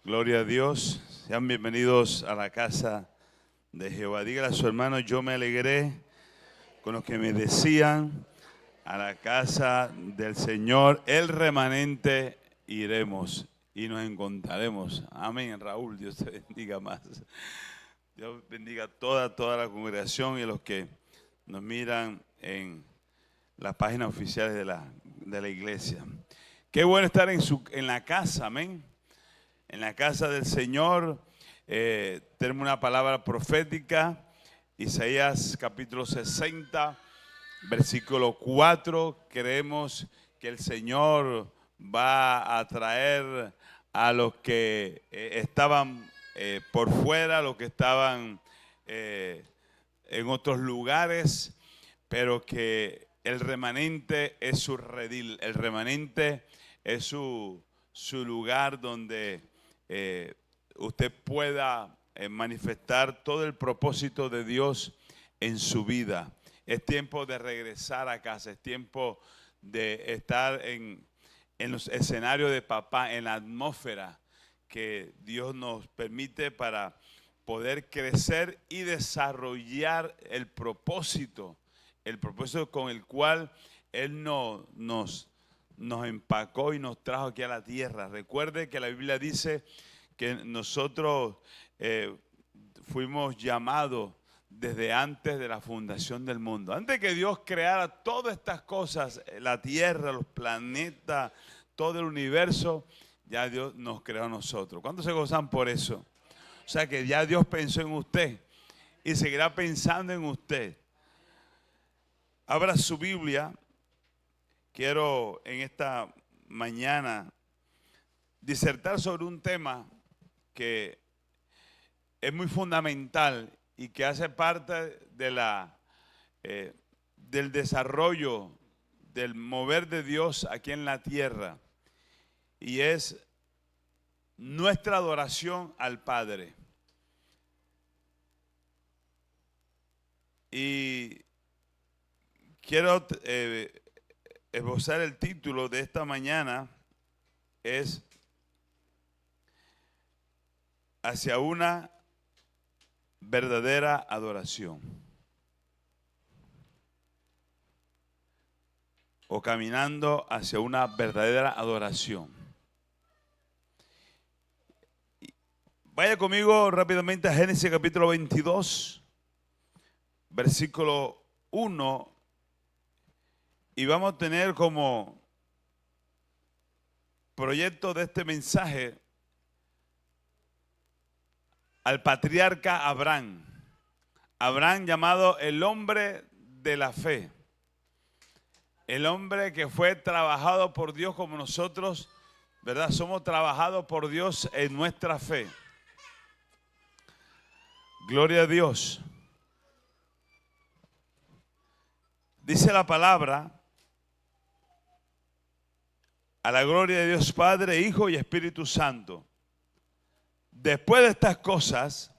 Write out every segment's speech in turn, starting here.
Gloria a Dios. Sean bienvenidos a la casa de Jehová. Dígale a su hermano, yo me alegré con los que me decían, a la casa del Señor, el remanente iremos y nos encontraremos. Amén, Raúl, Dios te bendiga más. Dios bendiga a toda la congregación y a los que nos miran en las páginas oficiales de la iglesia. Qué bueno estar en la casa, amén. En la casa del Señor. Tenemos una palabra profética, Isaías capítulo 60, versículo 4. Creemos que el Señor va a traer a los que estaban por fuera, los que estaban en otros lugares, pero que el remanente es su redil, el remanente es su lugar donde usted pueda manifestar todo el propósito de Dios en su vida. Es tiempo de regresar a casa, es tiempo de estar en los escenarios de papá, en la atmósfera que Dios nos permite para poder crecer y desarrollar el propósito con el cual Él nos empacó y nos trajo aquí a la tierra. Recuerde que la Biblia dice que nosotros fuimos llamados desde antes de la fundación del mundo. Antes que Dios creara todas estas cosas, la tierra, los planetas, todo el universo, ya Dios nos creó a nosotros. ¿Cuántos se gozan por eso? O sea que ya Dios pensó en usted y seguirá pensando en usted. Abra su Biblia. Quiero en esta mañana disertar sobre un tema que es muy fundamental y que hace parte de del desarrollo, del mover de Dios aquí en la tierra, y es nuestra adoración al Padre. Y quiero esbozar el título de esta mañana, es hacia una verdadera adoración, o caminando hacia una verdadera adoración. Vaya conmigo rápidamente a Génesis capítulo 22, versículo 1, y vamos a tener como proyecto de este mensaje al patriarca Abraham. Abraham, llamado el hombre de la fe. El hombre que fue trabajado por Dios como nosotros, ¿verdad? Somos trabajados por Dios en nuestra fe. Gloria a Dios. Dice la palabra, a la gloria de Dios Padre, Hijo y Espíritu Santo. Después de estas cosas,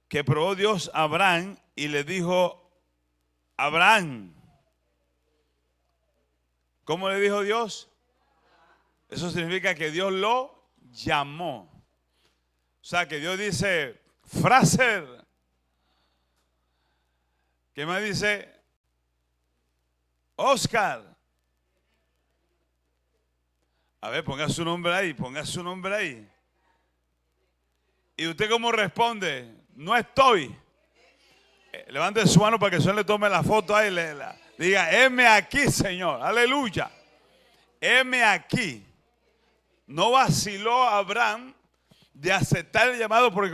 que probó Dios a Abraham y le dijo, Abraham. ¿Cómo le dijo Dios? Eso significa que Dios lo llamó. O sea, que Dios dice, Fraser. ¿Qué más dice? Oscar. A ver, ponga su nombre ahí, ponga su nombre ahí. ¿Y usted cómo responde? No estoy. Levante su mano para que el Señor le tome la foto ahí. Diga, heme aquí, Señor. Aleluya. Heme aquí. No vaciló Abraham de aceptar el llamado, porque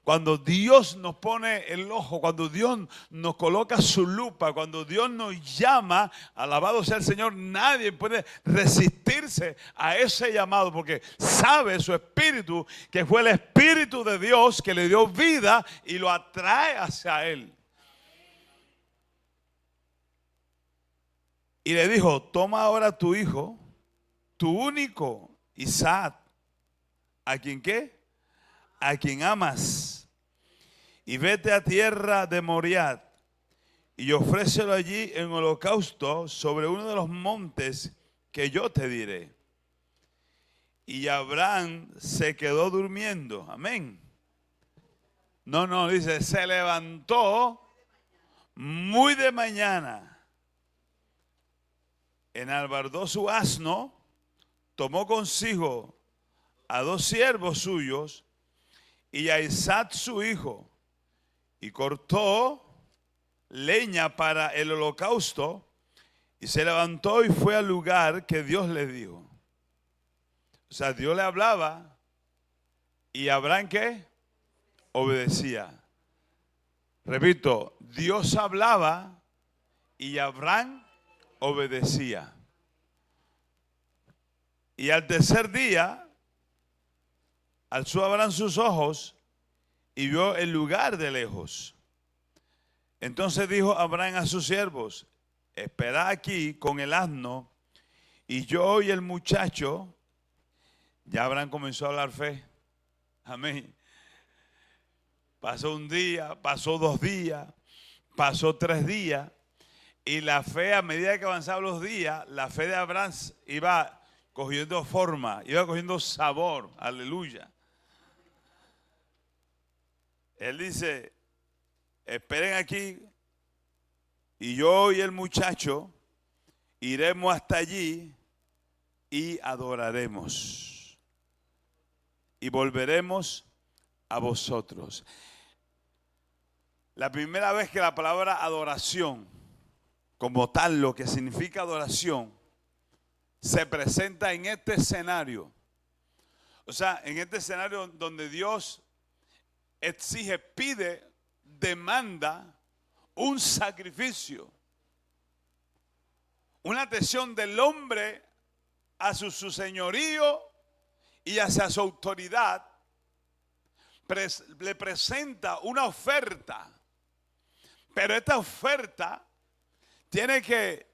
cuando Dios nos pone el ojo, cuando Dios nos coloca su lupa, cuando Dios nos llama, alabado sea el Señor, nadie puede resistirse a ese llamado, porque sabe su espíritu que fue el Espíritu de Dios que le dio vida y lo atrae hacia Él. Y le dijo, toma ahora tu hijo, tu único, Isaac, ¿a quien qué? A quien amas, y vete a tierra de Moriah y ofrécelo allí en holocausto sobre uno de los montes que yo te diré. y Abraham se quedó durmiendo. Amén. No, dice, se levantó muy de mañana, enalbardó su asno, tomó consigo a 2 siervos suyos y a Isaac su hijo, y cortó leña para el holocausto, y se levantó y fue al lugar que Dios le dijo. O sea, Dios le hablaba y Abraham, ¿qué? Obedecía. Repito, Dios hablaba y Abraham obedecía. Y al tercer día, alzó Abraham sus ojos y vio el lugar de lejos. Entonces dijo Abraham a sus siervos: esperad aquí con el asno, y yo y el muchacho. Ya Abraham comenzó a hablar fe. Amén. Pasó un día, pasó 2 días, pasó 3 días. Y la fe, a medida que avanzaban los días, la fe de Abraham iba cogiendo forma, iba cogiendo sabor. Aleluya. Él dice: esperen aquí, y yo y el muchacho iremos hasta allí y adoraremos. Y volveremos a vosotros. La primera vez que la palabra adoración, como tal, lo que significa adoración, se presenta en este escenario. O sea, en este escenario donde Dios exige, pide, demanda un sacrificio, una atención del hombre a su señorío y hacia su autoridad. Le presenta una oferta, pero esta oferta tiene que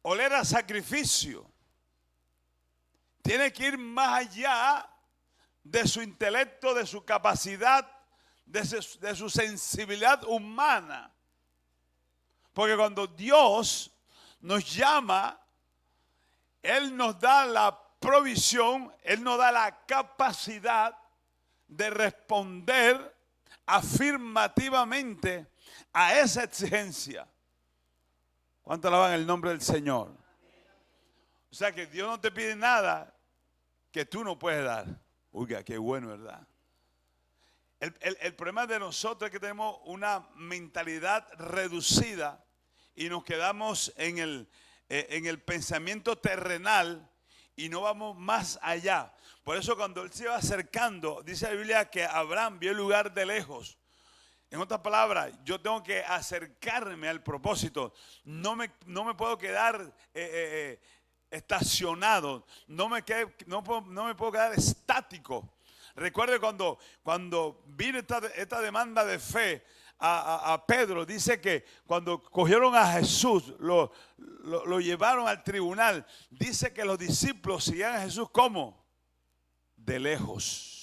oler a sacrificio, tiene que ir más allá de su intelecto, de su capacidad, de su sensibilidad humana. Porque cuando Dios nos llama, Él nos da la provisión, Él nos da la capacidad de responder afirmativamente a esa exigencia. ¿Cuánto alaban el nombre del Señor? O sea que Dios no te pide nada que tú no puedes dar. Oiga, qué bueno, ¿verdad? El problema de nosotros es que tenemos una mentalidad reducida y nos quedamos en el pensamiento terrenal y no vamos más allá. Por eso cuando él se iba acercando, dice la Biblia que Abraham vio el lugar de lejos. En otras palabras, yo tengo que acercarme al propósito. No me puedo quedar estacionado. No me puedo quedar estático. Recuerde cuando vino esta demanda de fe a Pedro, dice que cuando cogieron a Jesús, lo llevaron al tribunal. Dice que los discípulos seguían a Jesús ¿cómo? De lejos.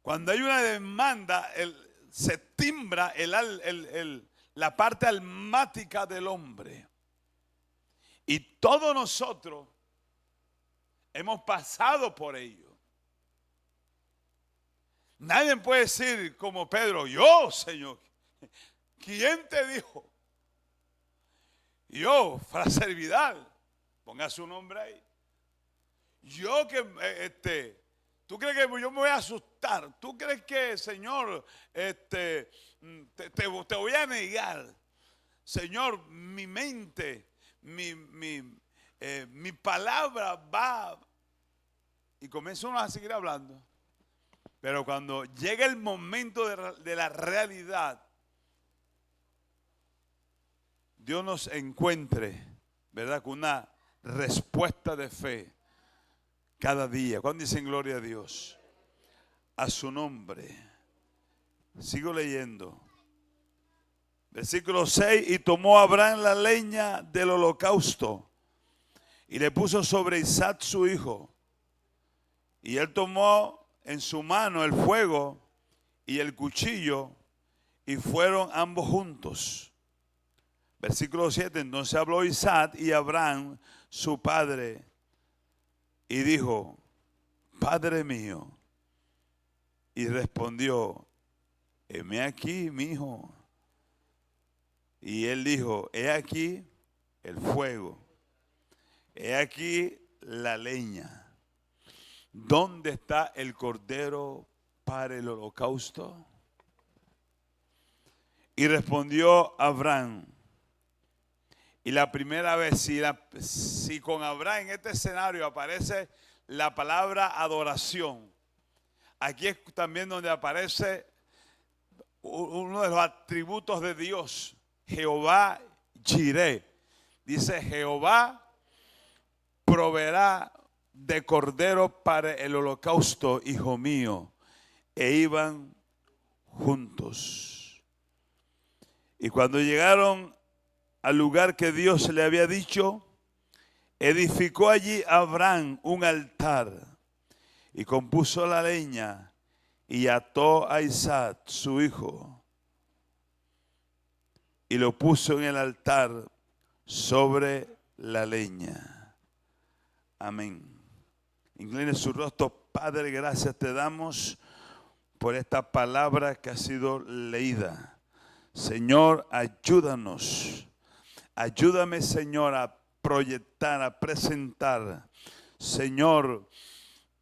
Cuando hay una demanda, se timbra la parte almática del hombre. Y todos nosotros hemos pasado por ello. Nadie puede decir como Pedro: yo, Señor. ¿Quién te dijo? Yo, frase Vidal, ponga su nombre ahí. Yo que, ¿tú crees que yo me voy a asustar? ¿Tú crees que, Señor, te voy a negar? Señor, mi mente, mi palabra va. Y comienza uno a seguir hablando. Pero cuando llega el momento de la realidad, Dios nos encuentre, ¿verdad?, con una respuesta de fe cada día. ¿Cuándo dicen gloria a Dios? A su nombre. Sigo leyendo. Versículo 6: y tomó Abraham la leña del holocausto y le puso sobre Isaac su hijo. Y él tomó en su mano el fuego y el cuchillo, y fueron ambos juntos. Versículo 7: entonces habló Isaac y Abraham su padre y dijo, Padre mío. Y respondió, heme aquí, mi hijo. Y él dijo, he aquí el fuego, he aquí la leña. ¿Dónde está el cordero para el holocausto? Y respondió Abraham. Y la primera vez, si con Abraham en este escenario aparece la palabra adoración, aquí es también donde aparece uno de los atributos de Dios, Jehová Jireh. Dice, Jehová proveerá de cordero para el holocausto, hijo mío. E iban juntos. Y cuando llegaron al lugar que Dios le había dicho, edificó allí Abraham un altar y compuso la leña y ató a Isaac, su hijo, y lo puso en el altar sobre la leña. Amén. Incline su rostro. Padre, gracias te damos por esta palabra que ha sido leída. Señor, ayúdanos. Ayúdame, Señor, a proyectar, a presentar, Señor,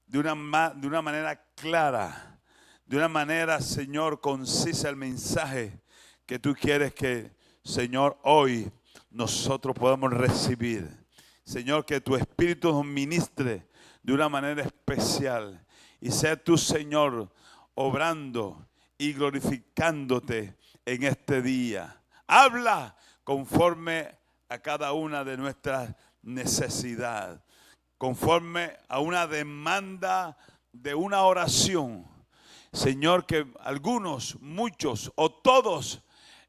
de una manera clara, de una manera, Señor, concisa el mensaje que tú quieres que, Señor, hoy nosotros podamos recibir. Señor, que tu Espíritu nos ministre de una manera especial y sea tú, Señor, obrando y glorificándote en este día. Habla conforme a cada una de nuestras necesidades, conforme a una demanda de una oración. Señor, que algunos, muchos o todos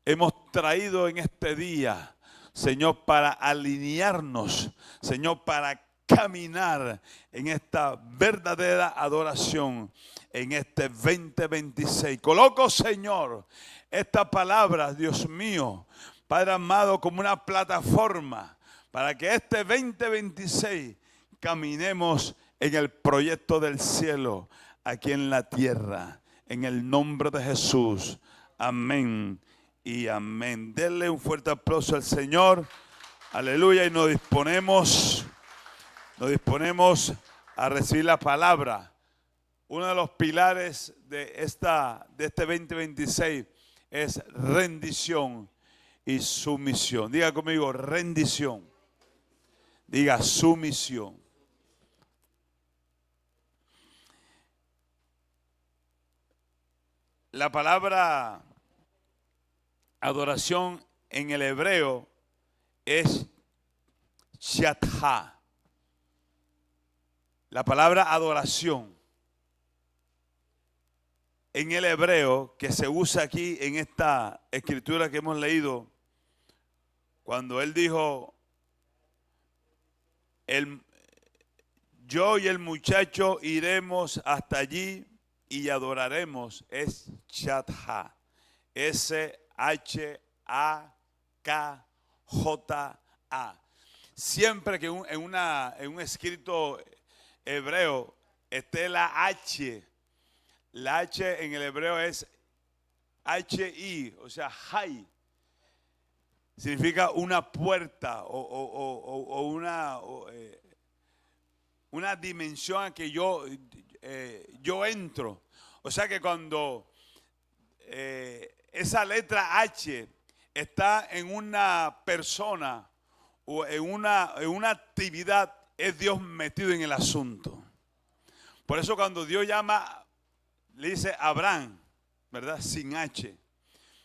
hemos traído en este día, Señor, para alinearnos, Señor, para caminar en esta verdadera adoración en este 2026. Coloco, Señor, esta palabra, Dios mío, Padre amado, como una plataforma para que este 2026 caminemos en el proyecto del cielo aquí en la tierra, en el nombre de Jesús. Amén y amén. Denle un fuerte aplauso al Señor. Aleluya. Y nos disponemos a recibir la palabra. Uno de los pilares de este 2026 es rendición y sumisión. Diga conmigo, rendición. Diga sumisión. La palabra adoración en el hebreo es shatha. La palabra adoración en el hebreo que se usa aquí en esta escritura que hemos leído, cuando él dijo, yo y el muchacho iremos hasta allí y adoraremos, es shatha. S-H-A-K-J-A. Siempre que en un escrito hebreo esté la H en el hebreo es H-I, o sea, hay. Significa una puerta o una dimensión a que yo entro. O sea que cuando esa letra H está en una persona o en una actividad, es Dios metido en el asunto. Por eso cuando Dios llama, le dice Abraham, ¿verdad? Sin H.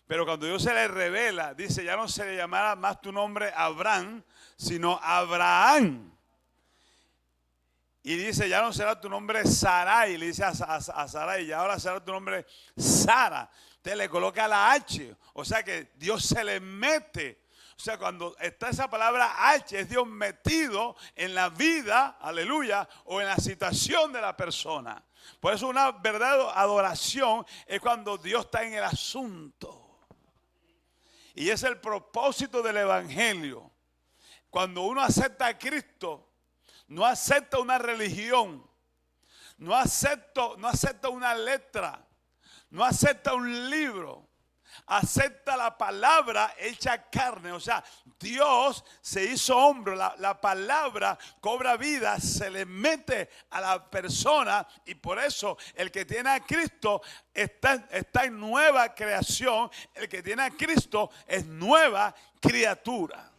Pero cuando Dios se le revela, dice, ya no se le llamará más tu nombre Abraham, sino Abraham. Y dice, ya no será tu nombre Sarai, le dice a Sarai, y ahora será tu nombre Sara. Usted le coloca la H, o sea que Dios se le mete. O sea, cuando está esa palabra H, es Dios metido en la vida, aleluya, o en la situación de la persona. Por eso una verdadera adoración es cuando Dios está en el asunto. Y es el propósito del evangelio. Cuando uno acepta a Cristo, no acepta una religión, no acepta una letra, no acepta un libro, acepta la palabra hecha carne. O sea, Dios se hizo hombre, la palabra cobra vida, se le mete a la persona, y por eso el que tiene a Cristo está en nueva creación. El que tiene a Cristo es nueva criatura.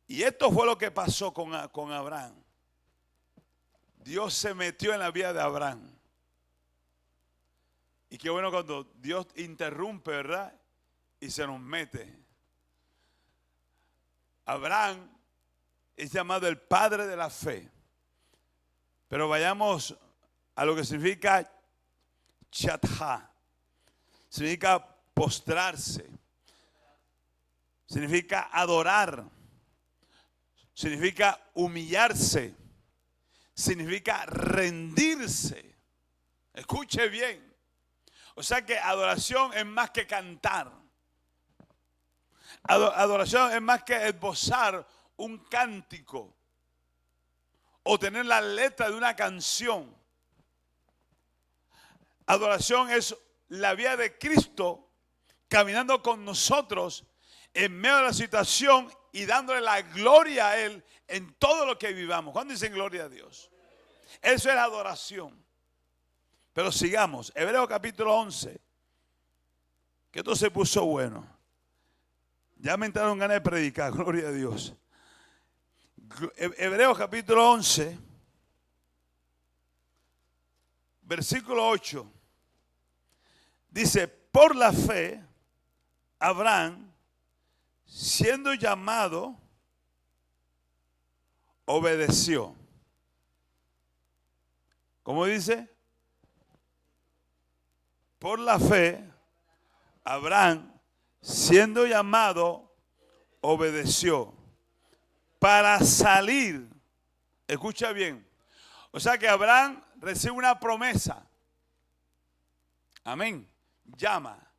Y esto fue lo que pasó con Abraham. Dios se metió en la vida de Abraham. Y qué bueno cuando Dios interrumpe, ¿verdad? Y se nos mete. Abraham es llamado el padre de la fe. Pero vayamos a lo que significa chatha. Significa postrarse. Significa adorar. Significa humillarse. Significa rendirse. Escuche bien. O sea que adoración es más que cantar. Adoración es más que esbozar un cántico o tener la letra de una canción. Adoración es la vida de Cristo caminando con nosotros en medio de la situación y dándole la gloria a Él en todo lo que vivamos. ¿Cuándo dicen gloria a Dios? Eso es la adoración. Pero sigamos, Hebreos capítulo 11, que esto se puso bueno. Ya me entraron ganas de predicar, gloria a Dios. Hebreos capítulo 11, versículo 8, dice: por la fe, Abraham, siendo llamado, obedeció. ¿Cómo dice? Por la fe, Abraham, siendo llamado, obedeció para salir. Escucha bien. O sea que Abraham recibe una promesa. Amén. Llama,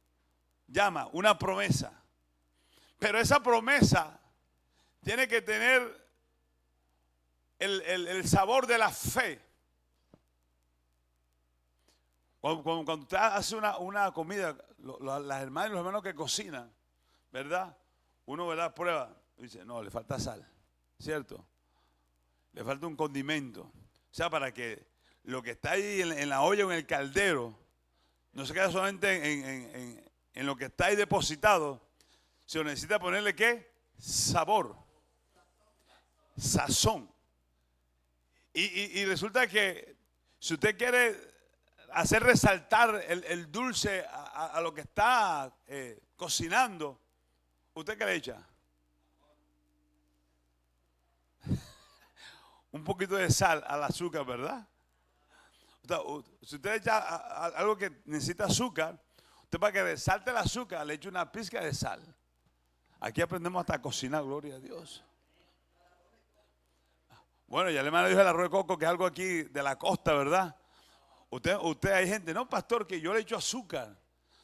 una promesa. Pero esa promesa tiene que tener el sabor de la fe. Cuando usted hace una comida, las hermanas y los hermanos que cocinan, ¿verdad? Uno, ¿verdad?, prueba y dice: no, le falta sal, ¿cierto? Le falta un condimento. O sea, para que lo que está ahí en la olla o en el caldero no se quede solamente en lo que está ahí depositado, sino necesita ponerle ¿qué? Sabor, sazón. Y resulta que si usted quiere hacer resaltar el dulce a lo que está cocinando, ¿usted qué le echa? Un poquito de sal al azúcar, ¿verdad? Si usted echa algo que necesita azúcar, usted, para que resalte el azúcar, le echa una pizca de sal. Aquí aprendemos hasta a cocinar, gloria a Dios. Bueno, ya le me dijo el arroz de coco, que es algo aquí de la costa, ¿verdad? Usted hay gente: no, pastor, que yo le echo azúcar.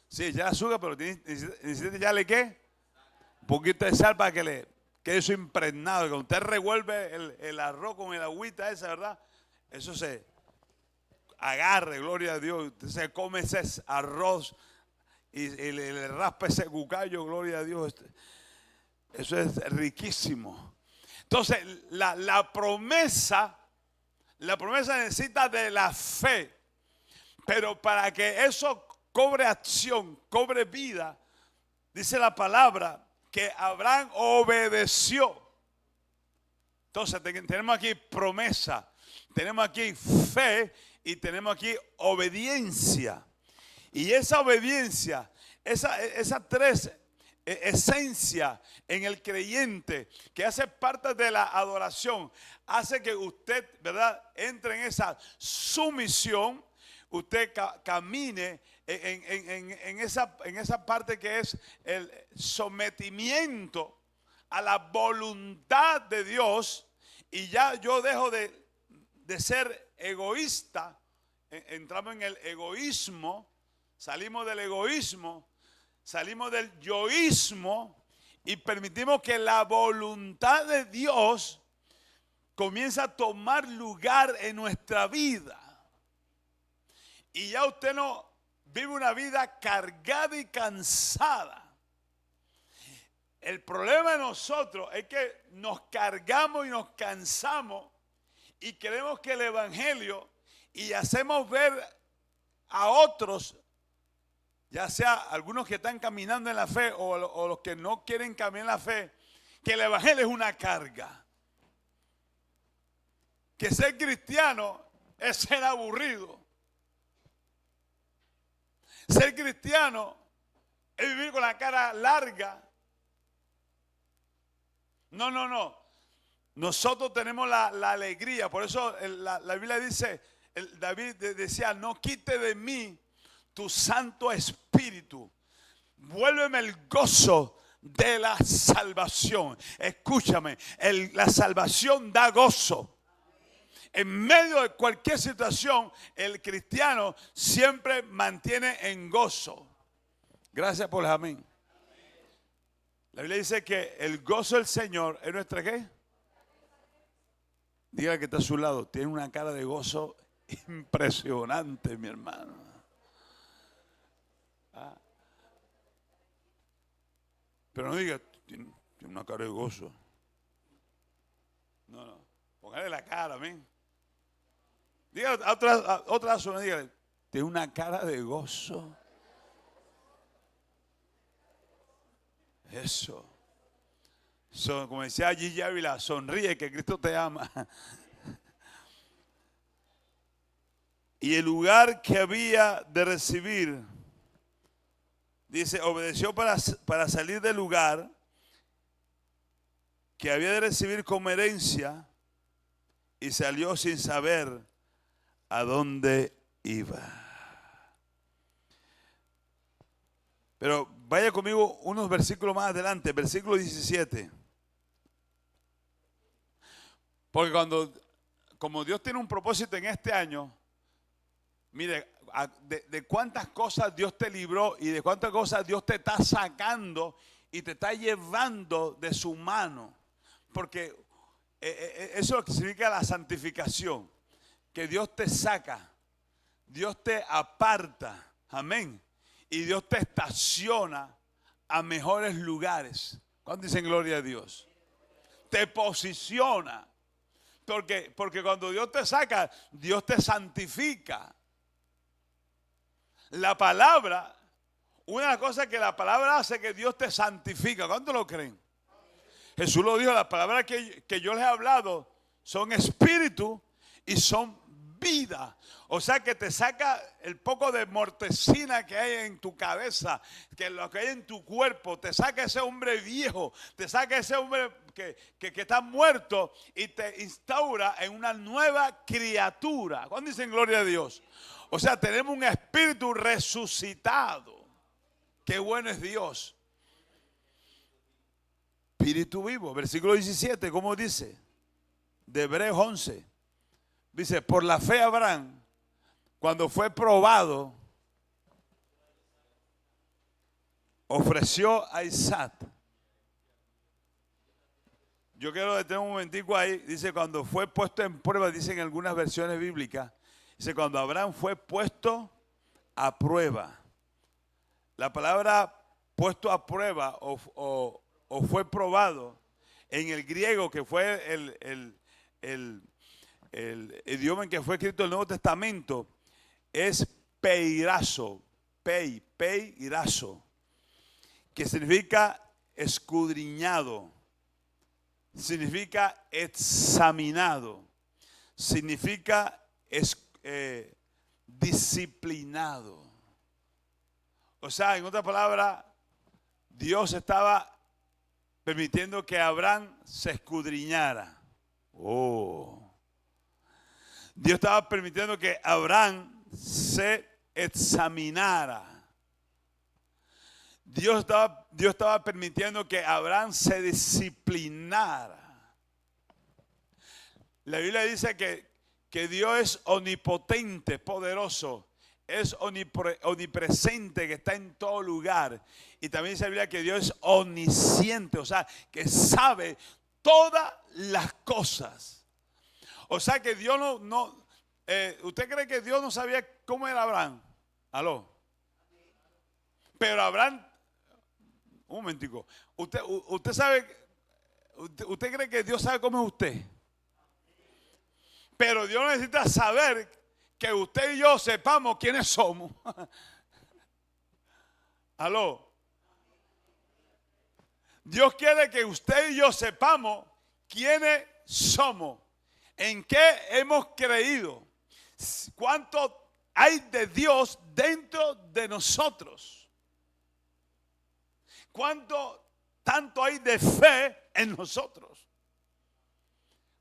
Sí, ya azúcar, pero necesita echarle ¿qué? Un poquito de sal para que le quede eso impregnado. Cuando usted revuelve el arroz con el agüita esa, ¿verdad? Eso se agarre, gloria a Dios. Usted se come ese arroz y le raspa ese cucayo, gloria a Dios. Eso es riquísimo. Entonces, la promesa necesita de la fe. Pero para que eso cobre acción, cobre vida, dice la palabra que Abraham obedeció. Entonces tenemos aquí promesa, tenemos aquí fe y tenemos aquí obediencia. Y esa obediencia, esas tres esencias en el creyente que hace parte de la adoración, hace que usted, ¿verdad?, entre en esa sumisión. Usted camine en esa parte que es el sometimiento a la voluntad de Dios. Y ya yo dejo de ser egoísta. Entramos en el egoísmo. Salimos del egoísmo. Salimos del yoísmo. Y permitimos que la voluntad de Dios comienza a tomar lugar en nuestra vida. Y ya usted no vive una vida cargada y cansada. El problema de nosotros es que nos cargamos y nos cansamos y queremos que el evangelio y hacemos ver a otros, ya sea algunos que están caminando en la fe o los que no quieren caminar en la fe, que el evangelio es una carga. Que ser cristiano es ser aburrido. Ser cristiano es vivir con la cara larga. No. Nosotros tenemos la alegría. Por eso la Biblia dice, David decía, no quite de mí tu Santo Espíritu. Vuélveme el gozo de la salvación. Escúchame, la salvación da gozo. En medio de cualquier situación, el cristiano siempre mantiene en gozo. Gracias por el amén. La Biblia dice que el gozo del Señor es nuestra ¿qué? Dígale que está a su lado. Tiene una cara de gozo impresionante, mi hermano. Pero no diga, tiene una cara de gozo. No. Póngale la cara, amén. Dígale a otra persona, dígale, tiene una cara de gozo. Eso. Como decía Gigi Ávila, sonríe que Cristo te ama. Y el lugar que había de recibir, dice, obedeció para salir del lugar que había de recibir como herencia y salió sin saber a dónde iba. Pero vaya conmigo unos versículos más adelante, versículo 17. Porque como Dios tiene un propósito en este año, mire, de cuántas cosas Dios te libró y de cuántas cosas Dios te está sacando y te está llevando de su mano. Porque eso es lo que significa la santificación. Que Dios te saca, Dios te aparta, amén. Y Dios te estaciona a mejores lugares. ¿Cuántos dicen gloria a Dios? Te posiciona. Porque cuando Dios te saca, Dios te santifica. La palabra, una de las cosas que la palabra hace es que Dios te santifica. ¿Cuántos lo creen? Jesús lo dijo, las palabras que yo les he hablado son espíritu y son vida. O sea que te saca el poco de mortecina que hay en tu cabeza, que lo que hay en tu cuerpo, te saca ese hombre viejo, te saca ese hombre que está muerto y te instaura en una nueva criatura. ¿Cuándo dicen gloria a Dios? O sea, tenemos un espíritu resucitado. Qué bueno es Dios. Espíritu vivo. Versículo 17, ¿cómo dice? De Hebreos 11. Dice, por la fe Abraham, cuando fue probado, ofreció a Isaac. Yo quiero detener un momentico ahí. Dice, cuando fue puesto en prueba, dicen algunas versiones bíblicas. Dice, cuando Abraham fue puesto a prueba. La palabra puesto a prueba o fue probado, en el griego, que fue el idioma en que fue escrito el Nuevo Testamento, es peirazo, peirazo, que significa escudriñado, significa examinado, significa disciplinado. O sea, en otra palabra, Dios estaba permitiendo que Abraham se escudriñara. Dios estaba permitiendo que Abraham se examinara. Dios estaba permitiendo que Abraham se disciplinara. La Biblia dice que Dios es omnipotente, poderoso. Es omnipresente, que está en todo lugar. Y también dice la Biblia que Dios es omnisciente, o sea, que sabe todas las cosas. O sea que Dios ¿usted cree que Dios no sabía cómo era Abraham? ¿Aló? Pero Abraham, un momentico, usted sabe, usted cree que Dios sabe cómo es usted. Pero Dios necesita saber que usted y yo sepamos quiénes somos. ¿Aló? Dios quiere que usted y yo sepamos quiénes somos, en qué hemos creído, cuánto hay de Dios dentro de nosotros, cuánto tanto hay de fe en nosotros,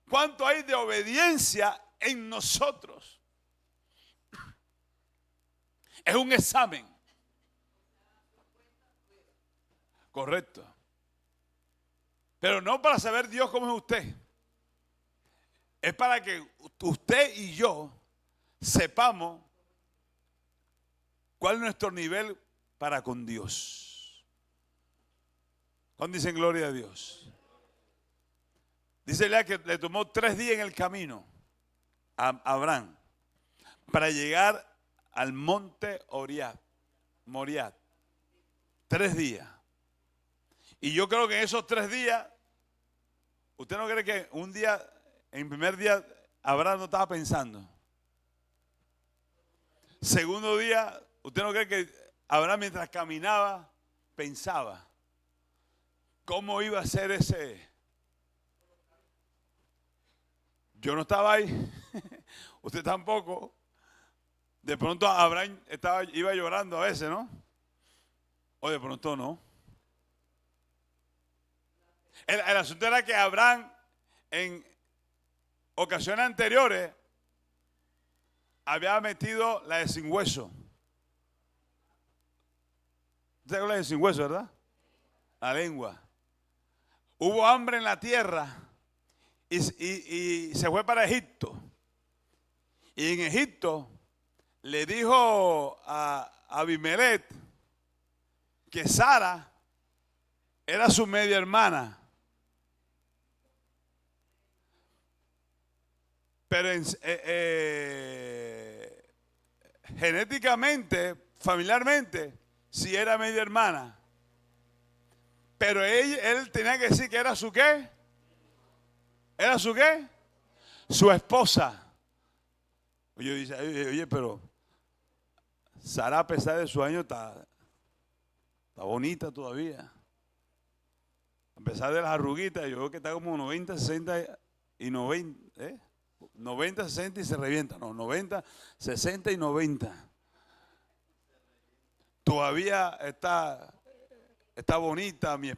cuánto hay de obediencia en nosotros. Es un examen. Correcto. Pero no para saber Dios cómo es usted. Es para que usted y yo sepamos cuál es nuestro nivel para con Dios. ¿Cuándo dicen gloria a Dios? Dice ya que le tomó 3 días en el camino a Abraham para llegar al monte Moriah. 3 días. Y yo creo que en esos 3 días, ¿usted no cree que un día, en el primer día, Abraham no estaba pensando? Segundo día, ¿usted no cree que Abraham mientras caminaba pensaba cómo iba a ser ese? Yo no estaba ahí, usted tampoco. De pronto Abraham iba llorando a veces, ¿no? O de pronto no. El asunto era que Abraham en ocasiones anteriores había metido la de sin hueso. ¿Usted sabe la de sin hueso, verdad? La lengua. Hubo hambre en la tierra y se fue para Egipto. Y en Egipto le dijo a Abimelech que Sara era su media hermana. Pero genéticamente, familiarmente, sí era media hermana. Pero él tenía que decir que era su ¿qué? ¿Era su qué? Su esposa. Yo dice, oye, pero Sara, a pesar de su año, está bonita todavía. A pesar de las arruguitas, yo veo que está como 90, 60 y 90, 90, 60 y se revienta. No, 90, 60 y 90. Todavía está bonita mi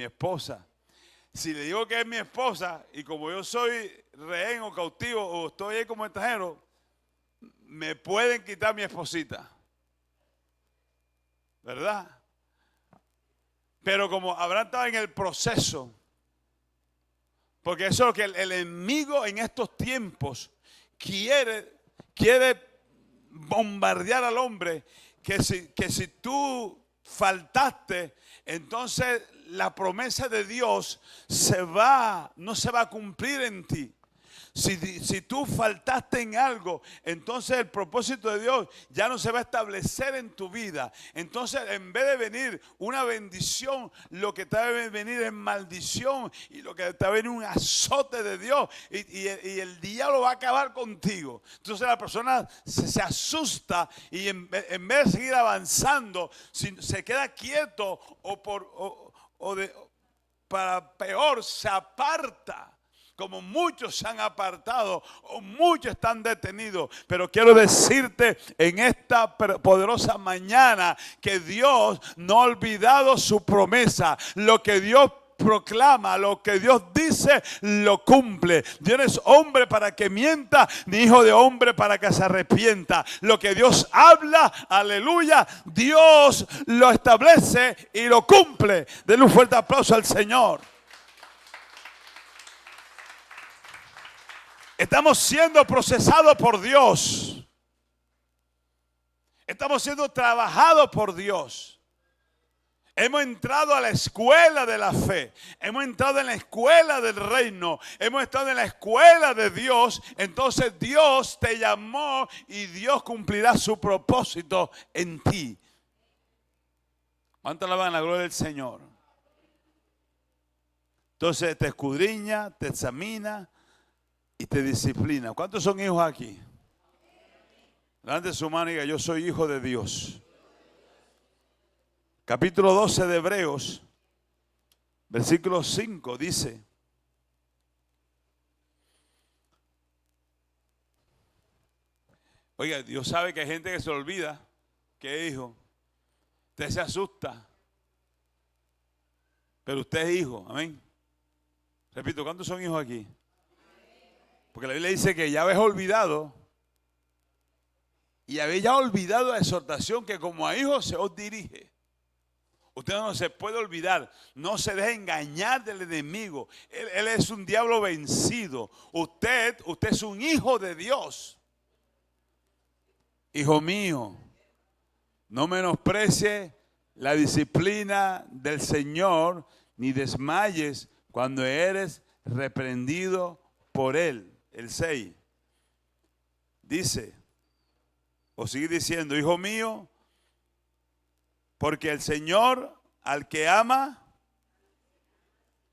esposa. Si le digo que es mi esposa y como yo soy rehén o cautivo o estoy ahí como extranjero, me pueden quitar mi esposita. ¿Verdad? Pero como Abraham estaba en el proceso, porque eso es lo que el enemigo en estos tiempos quiere bombardear al hombre, que si tú faltaste, entonces la promesa de Dios no se va a cumplir en ti. Si tú faltaste en algo, entonces el propósito de Dios ya no se va a establecer en tu vida. Entonces, en vez de venir una bendición, lo que te va a venir es maldición y lo que te va a venir un azote de Dios y el diablo va a acabar contigo. Entonces la persona se asusta y en vez de seguir avanzando, se queda quieto para peor, se aparta. Como muchos se han apartado o muchos están detenidos. Pero quiero decirte en esta poderosa mañana que Dios no ha olvidado su promesa. Lo que Dios proclama, lo que Dios dice, lo cumple. Dios no es hombre para que mienta, ni hijo de hombre para que se arrepienta. Lo que Dios habla, aleluya, Dios lo establece y lo cumple. Denle un fuerte aplauso al Señor. Estamos siendo procesados por Dios. Estamos siendo trabajados por Dios. Hemos entrado a la escuela de la fe. Hemos entrado en la escuela del reino. Hemos estado en la escuela de Dios. Entonces Dios te llamó y Dios cumplirá su propósito en ti. ¿Cuánto alaban la gloria del Señor? Entonces te escudriña, te examina y te disciplina. ¿Cuántos son hijos aquí? Levante su mano y diga: yo soy hijo de Dios. Capítulo 12 de Hebreos, versículo 5 dice: oiga, Dios sabe que hay gente que se olvida que es hijo. Usted se asusta, pero usted es hijo, amén. Repito, ¿cuántos son hijos aquí? Porque la Biblia dice que ya habéis olvidado, y habéis ya olvidado la exhortación que como a hijos se os dirige. Usted no se puede olvidar, no se deje engañar del enemigo. Él es un diablo vencido. Usted es un hijo de Dios. Hijo mío, no menosprecie la disciplina del Señor, ni desmayes cuando eres reprendido por Él. El 6 dice, o sigue diciendo: hijo mío, porque el Señor al que ama,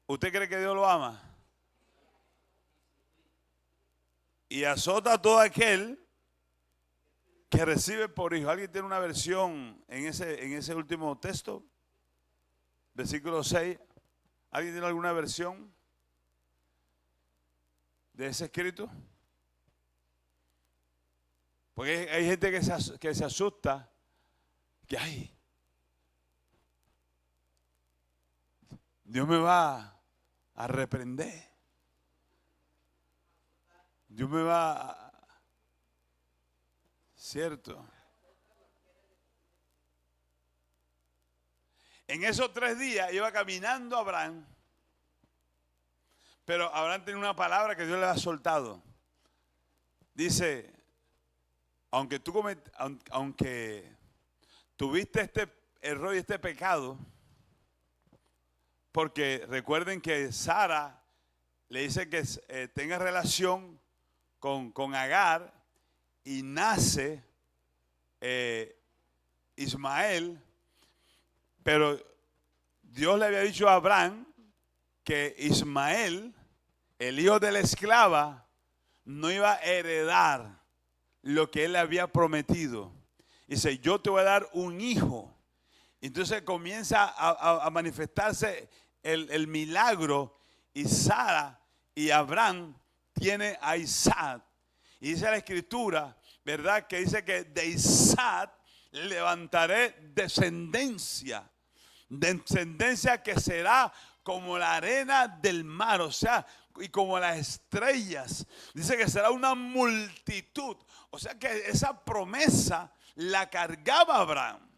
¿usted cree que Dios lo ama? Y azota a todo aquel que recibe por hijo. ¿Alguien tiene una versión en ese último texto? Versículo 6. ¿Alguien tiene alguna versión de ese escrito? Porque hay gente que se asusta, que ay, Dios me va a reprender. Dios me va a... ¿Cierto? En esos 3 días iba caminando Abraham, pero Abraham tiene una palabra que Dios le ha soltado. Dice: aunque tuviste este error y este pecado, porque recuerden que Sara le dice que tenga relación con Agar y nace Ismael, pero Dios le había dicho a Abraham que Ismael, el hijo de la esclava, no iba a heredar lo que él le había prometido. Dice: yo te voy a dar un hijo. Entonces comienza a manifestarse el milagro, y Sara y Abraham tiene a Isaac. Y dice la escritura, ¿verdad?, que dice que de Isaac levantaré descendencia que será como la arena del mar, o sea, y como las estrellas. Dice que será una multitud. O sea que esa promesa la cargaba Abraham.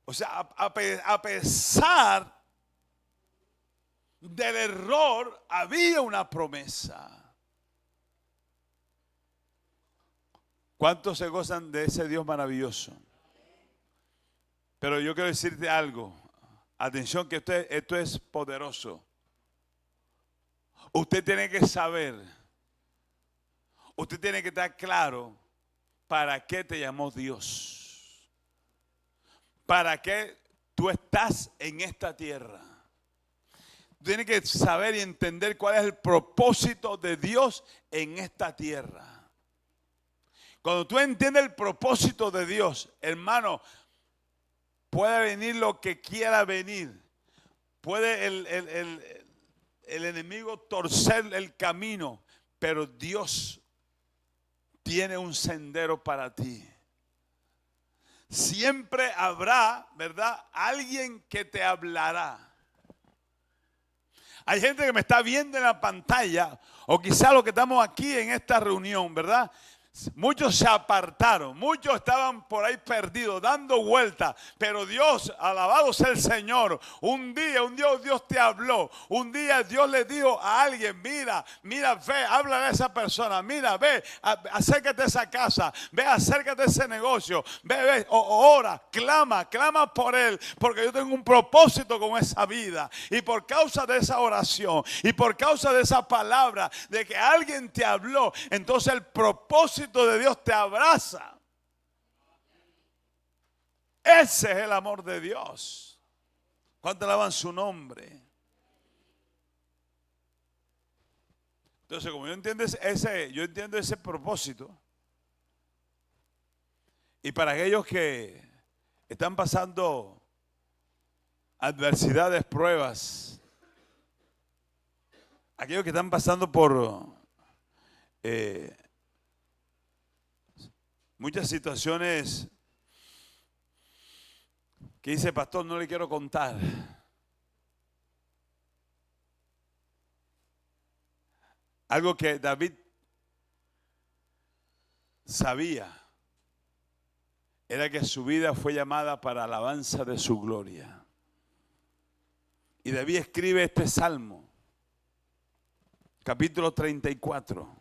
O sea, a pesar del error, había una promesa. ¿Cuántos se gozan de ese Dios maravilloso? Pero yo quiero decirte algo. Atención, que esto es poderoso. Usted tiene que saber, usted tiene que estar claro para qué te llamó Dios. ¿Para qué tú estás en esta tierra? Tienes que saber y entender cuál es el propósito de Dios en esta tierra. Cuando tú entiendes el propósito de Dios, hermano, puede venir lo que quiera venir. Puede el enemigo torcer el camino, pero Dios tiene un sendero para ti. Siempre habrá, ¿verdad?, alguien que te hablará. Hay gente que me está viendo en la pantalla, o quizá los que estamos aquí en esta reunión, ¿verdad? Muchos se apartaron, muchos estaban por ahí perdidos, dando vueltas. Pero Dios, alabado sea el Señor, un día Dios te habló. Un día Dios le dijo a alguien: mira, ve, háblale a esa persona. Mira, ve, acércate a esa casa. Ve, acércate a ese negocio. Ve, ora, clama por él. Porque yo tengo un propósito con esa vida. Y por causa de esa oración, y por causa de esa palabra, de que alguien te habló, entonces el propósito de Dios te abraza. Ese es el amor de Dios. ¿Cuánto alaban su nombre? Entonces, como yo entiendo ese propósito, y para aquellos que están pasando adversidades, pruebas, aquellos que están pasando por muchas situaciones que dice: pastor, no le quiero contar. Algo que David sabía era que su vida fue llamada para alabanza de su gloria. Y David escribe este salmo, capítulo 34.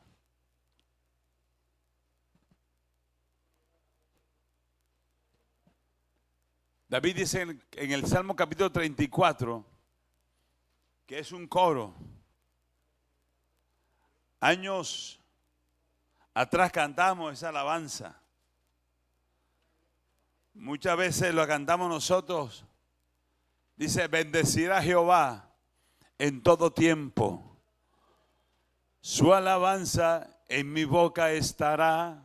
David dice en el Salmo capítulo 34, que es un coro. Años atrás cantamos esa alabanza. Muchas veces lo cantamos nosotros. Dice: bendecirá a Jehová en todo tiempo. Su alabanza en mi boca estará.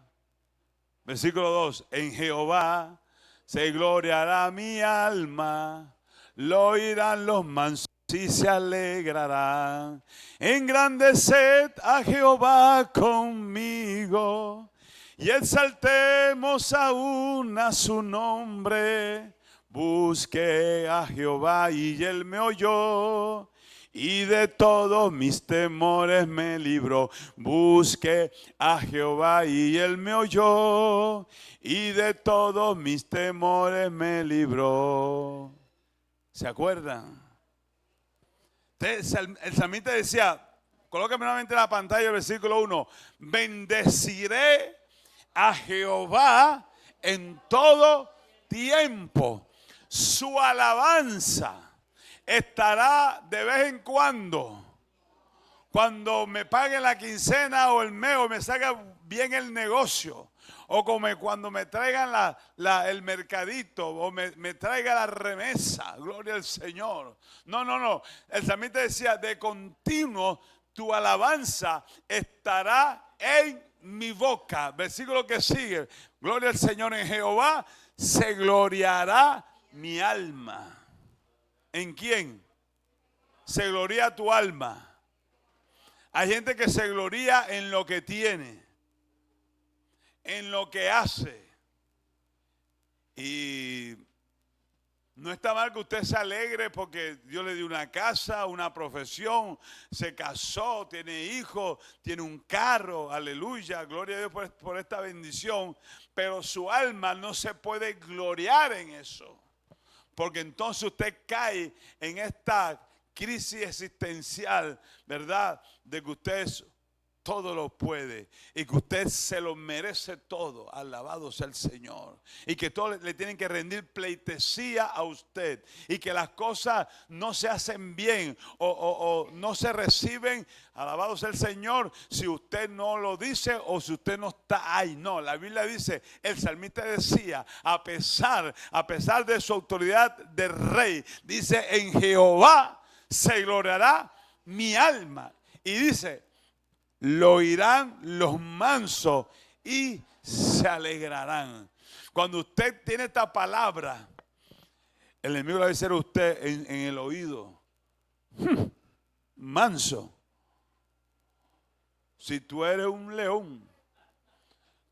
Versículo 2. En Jehová se gloriará mi alma, lo oirán los mansos y se alegrarán. Engrandeced a Jehová conmigo y exaltemos aún a su nombre. Busqué a Jehová y él me oyó, y de todos mis temores me libró. Busqué a Jehová y él me oyó, y de todos mis temores me libró. ¿Se acuerdan? El salmista decía, colócame nuevamente en la pantalla el versículo 1: bendeciré a Jehová en todo tiempo. Su alabanza estará de vez en cuando me paguen la quincena o el mes, o me salga bien el negocio, o como cuando me traigan el mercadito, o me traiga la remesa. Gloria al Señor. No. El salmista decía: de continuo tu alabanza estará en mi boca. Versículo que sigue: gloria al Señor, en Jehová se gloriará mi alma. ¿En quién se gloria tu alma? Hay gente que se gloria en lo que tiene, en lo que hace. Y no está mal que usted se alegre porque Dios le dio una casa, una profesión, se casó, tiene hijos, tiene un carro. Aleluya, gloria a Dios por esta bendición. Pero su alma no se puede gloriar en eso, porque entonces usted cae en esta crisis existencial, ¿verdad? De que usted todo lo puede y que usted se lo merece todo. Alabado sea el Señor. Y que todos le tienen que rendir pleitesía a usted, y que las cosas no se hacen bien o no se reciben, alabado sea el Señor, si usted no lo dice o si usted no está ahí. No, la Biblia dice, el salmista decía, a pesar de su autoridad de rey, dice: en Jehová se gloriará mi alma. Y dice: lo oirán los mansos y se alegrarán. Cuando usted tiene esta palabra, el enemigo le va a decir a usted en el oído: manso, si tú eres un león,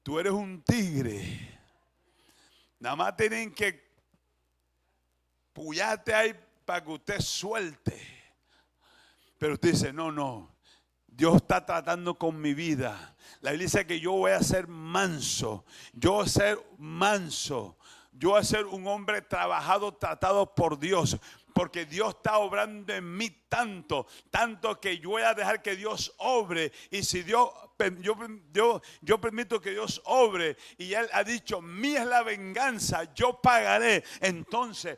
tú eres un tigre, nada más tienen que puyarte ahí para que usted suelte. Pero usted dice: no, Dios está tratando con mi vida. La Biblia dice que yo voy a ser manso. Yo voy a ser manso. Yo voy a ser un hombre trabajado, tratado por Dios. Porque Dios está obrando en mí tanto que yo voy a dejar que Dios obre. Y si yo permito que Dios obre y Él ha dicho, mía es la venganza, yo pagaré. Entonces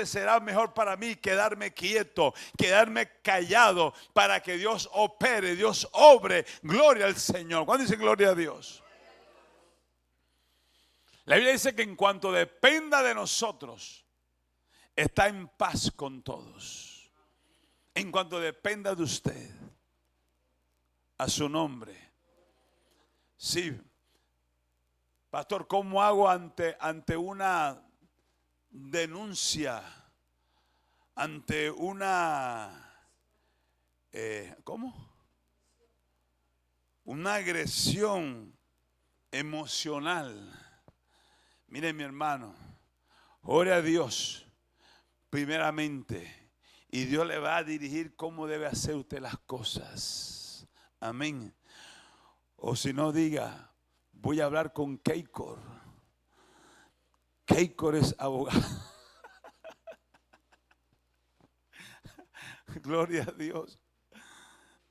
será mejor para mí quedarme quieto, quedarme callado para que Dios opere, Dios obre. Gloria al Señor. ¿Cuándo dice gloria a Dios? La Biblia dice que en cuanto dependa de nosotros, está en paz con todos. En cuanto dependa de usted, a su nombre. Sí, pastor, ¿cómo hago ante una denuncia? Ante una, ¿cómo? Una agresión emocional. Mire, mi hermano, ore a Dios primeramente, y Dios le va a dirigir cómo debe hacer usted las cosas. Amén. O si no, diga, voy a hablar con Keikor. Keikor es abogado. Gloria a Dios.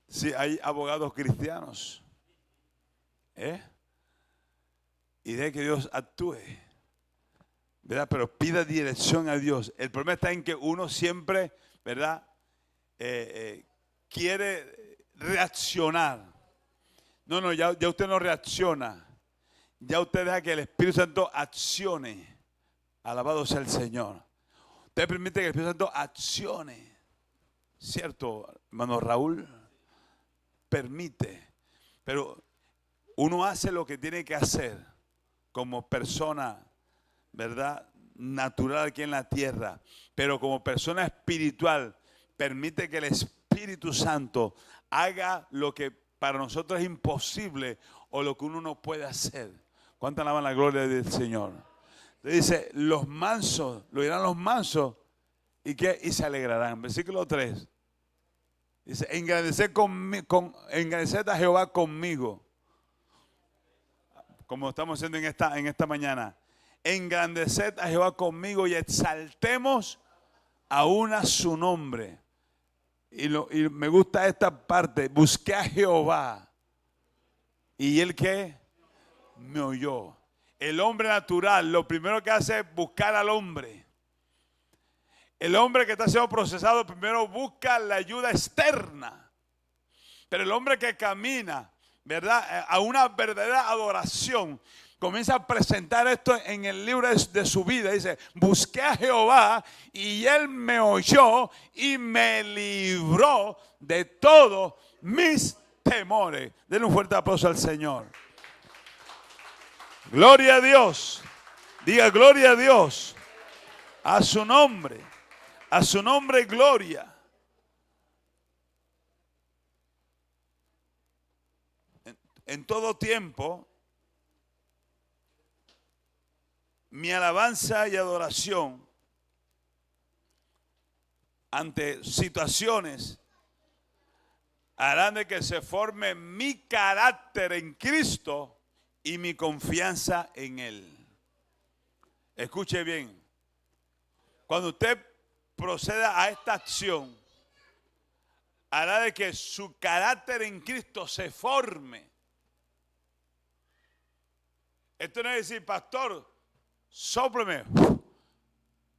Sí, hay abogados cristianos. Y de que Dios actúe, ¿verdad? Pero pida dirección a Dios. El problema está en que uno siempre, ¿verdad? Quiere reaccionar. No, ya usted no reacciona. Ya usted deja que el Espíritu Santo accione. Alabado sea el Señor. Usted permite que el Espíritu Santo accione. ¿Cierto, hermano Raúl? Permite. Pero uno hace lo que tiene que hacer como persona, ¿verdad? Natural aquí en la tierra. Pero como persona espiritual, permite que el Espíritu Santo haga lo que para nosotros es imposible o lo que uno no puede hacer. ¿Cuánta alaban la gloria del Señor? Le dice, los mansos, lo dirán los mansos, ¿y qué? Y se alegrarán. Versículo 3. Dice, engrandecer a Jehová conmigo. Como estamos haciendo en esta mañana. Engrandeced a Jehová conmigo y exaltemos aún a su nombre. Y me gusta esta parte. Busqué a Jehová. ¿Y él qué? Me oyó. El hombre natural, lo primero que hace es buscar al hombre. El hombre que está siendo procesado primero busca la ayuda externa. Pero el hombre que camina, ¿verdad?, a una verdadera adoración, comienza a presentar esto en el libro de su vida. Dice, busqué a Jehová y él me oyó y me libró de todos mis temores. Denle un fuerte aplauso al Señor. Gloria a Dios. Diga gloria a Dios. A su nombre. A su nombre gloria. En todo tiempo, mi alabanza y adoración ante situaciones harán de que se forme mi carácter en Cristo y mi confianza en Él. Escuche bien. Cuando usted proceda a esta acción, hará de que su carácter en Cristo se forme. Esto no es decir, pastor, sópleme,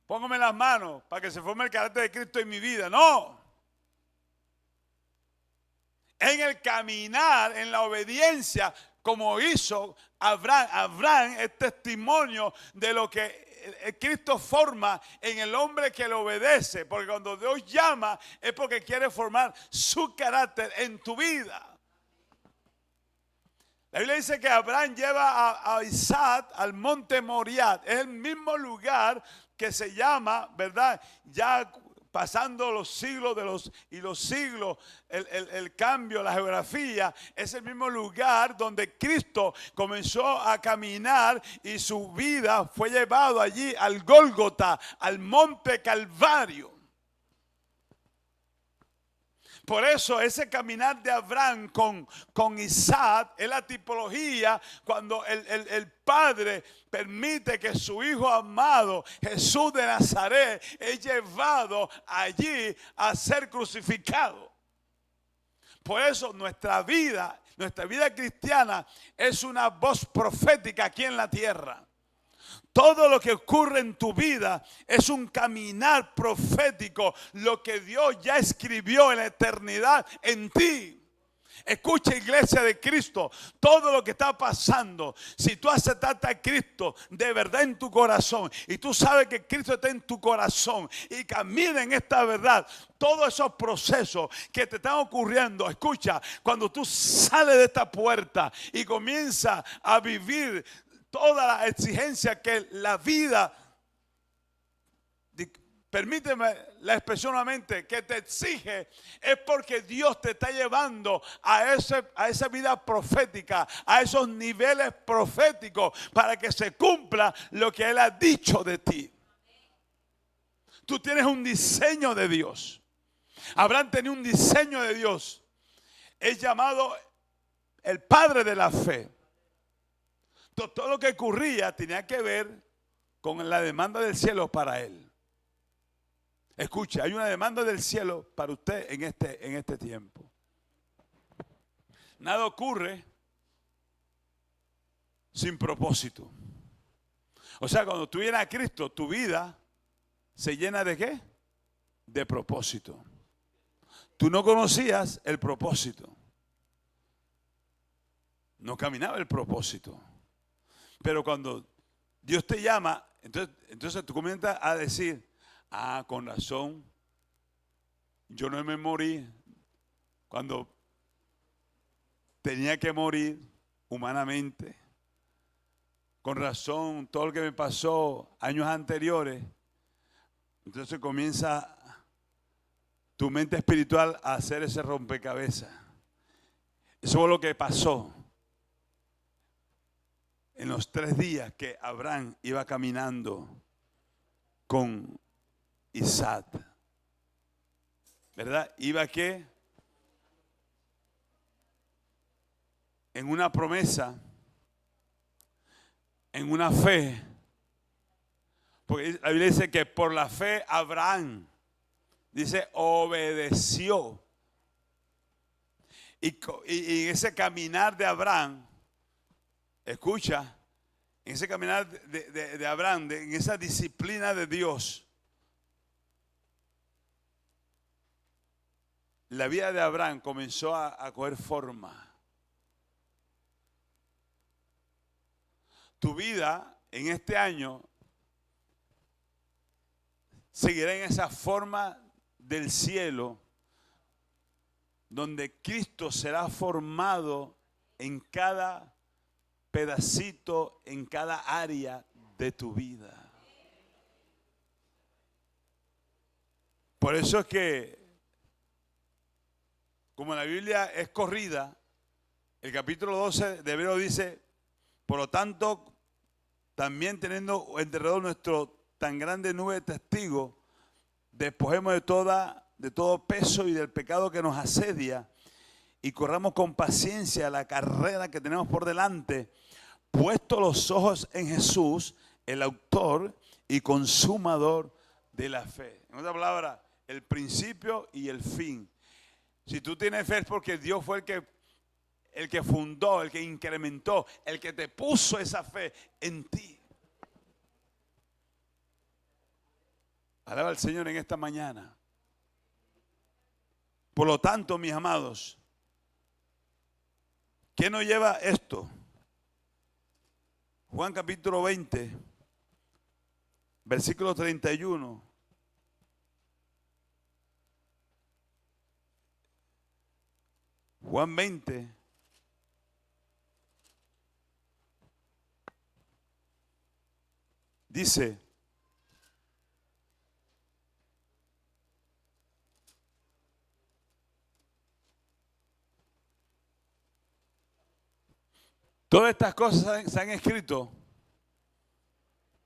póngame las manos para que se forme el carácter de Cristo en mi vida. No. En el caminar, en la obediencia, como hizo Abraham. Abraham es testimonio de lo que Cristo forma en el hombre que le obedece. Porque cuando Dios llama es porque quiere formar su carácter en tu vida. La Biblia dice que Abraham lleva a Isaac al monte Moriah. Es el mismo lugar que se llama, ¿verdad? Ya pasando los siglos los siglos, el cambio, la geografía, es el mismo lugar donde Cristo comenzó a caminar y su vida fue llevado allí al Gólgota, al monte Calvario. Por eso ese caminar de Abraham con Isaac es la tipología cuando el Padre permite que su Hijo amado, Jesús de Nazaret, es llevado allí a ser crucificado. Por eso nuestra vida cristiana es una voz profética aquí en la tierra. Todo lo que ocurre en tu vida es un caminar profético, lo que Dios ya escribió en la eternidad en ti. Escucha, iglesia de Cristo, todo lo que está pasando, si tú aceptaste a Cristo de verdad en tu corazón y tú sabes que Cristo está en tu corazón y camina en esta verdad, todos esos procesos que te están ocurriendo, escucha, cuando tú sales de esta puerta y comienzas a vivir toda la exigencia que la vida, permíteme la expresión nuevamente, que te exige, es porque Dios te está llevando a esa vida profética, a esos niveles proféticos, para que se cumpla lo que Él ha dicho de ti. Tú tienes un diseño de Dios. Abraham tenía un diseño de Dios. Es llamado el padre de la fe. Todo lo que ocurría tenía que ver con la demanda del cielo para él. Escucha, hay una demanda del cielo para usted en este tiempo. Nada ocurre sin propósito. O sea, cuando tú vienes a Cristo, tu vida se llena ¿de qué? De propósito. Tú no conocías el propósito. No caminaba el propósito. Pero cuando Dios te llama, entonces tú comienzas a decir, con razón, yo no me morí cuando tenía que morir humanamente. Con razón, todo lo que me pasó años anteriores. Entonces comienza tu mente espiritual a hacer ese rompecabezas. Eso fue lo que pasó en los 3 días que Abraham iba caminando con Isaac. ¿Verdad? Iba ¿qué? En una promesa, en una fe. Porque la Biblia dice que por la fe Abraham, dice, obedeció. Y ese caminar de Abraham, escucha, en ese caminar de Abraham, en esa disciplina de Dios, la vida de Abraham comenzó a coger forma. Tu vida en este año seguirá en esa forma del cielo, donde Cristo será formado en cada pedacito, en cada área de tu vida. Por eso es que, como la Biblia es corrida, el capítulo 12 de Hebreo dice, por lo tanto, también teniendo alrededor nuestro tan grande nube de testigos, despojemos de todo peso y del pecado que nos asedia y corramos con paciencia la carrera que tenemos por delante, puesto los ojos en Jesús, el autor y consumador de la fe. En otra palabra, el principio y el fin. Si tú tienes fe es porque Dios fue el que fundó, el que incrementó, el que te puso esa fe en ti. Alaba al Señor en esta mañana. Por lo tanto, mis amados, ¿qué nos lleva esto? Juan capítulo 20, versículo 31. Juan 20. Dice, todas estas cosas se han escrito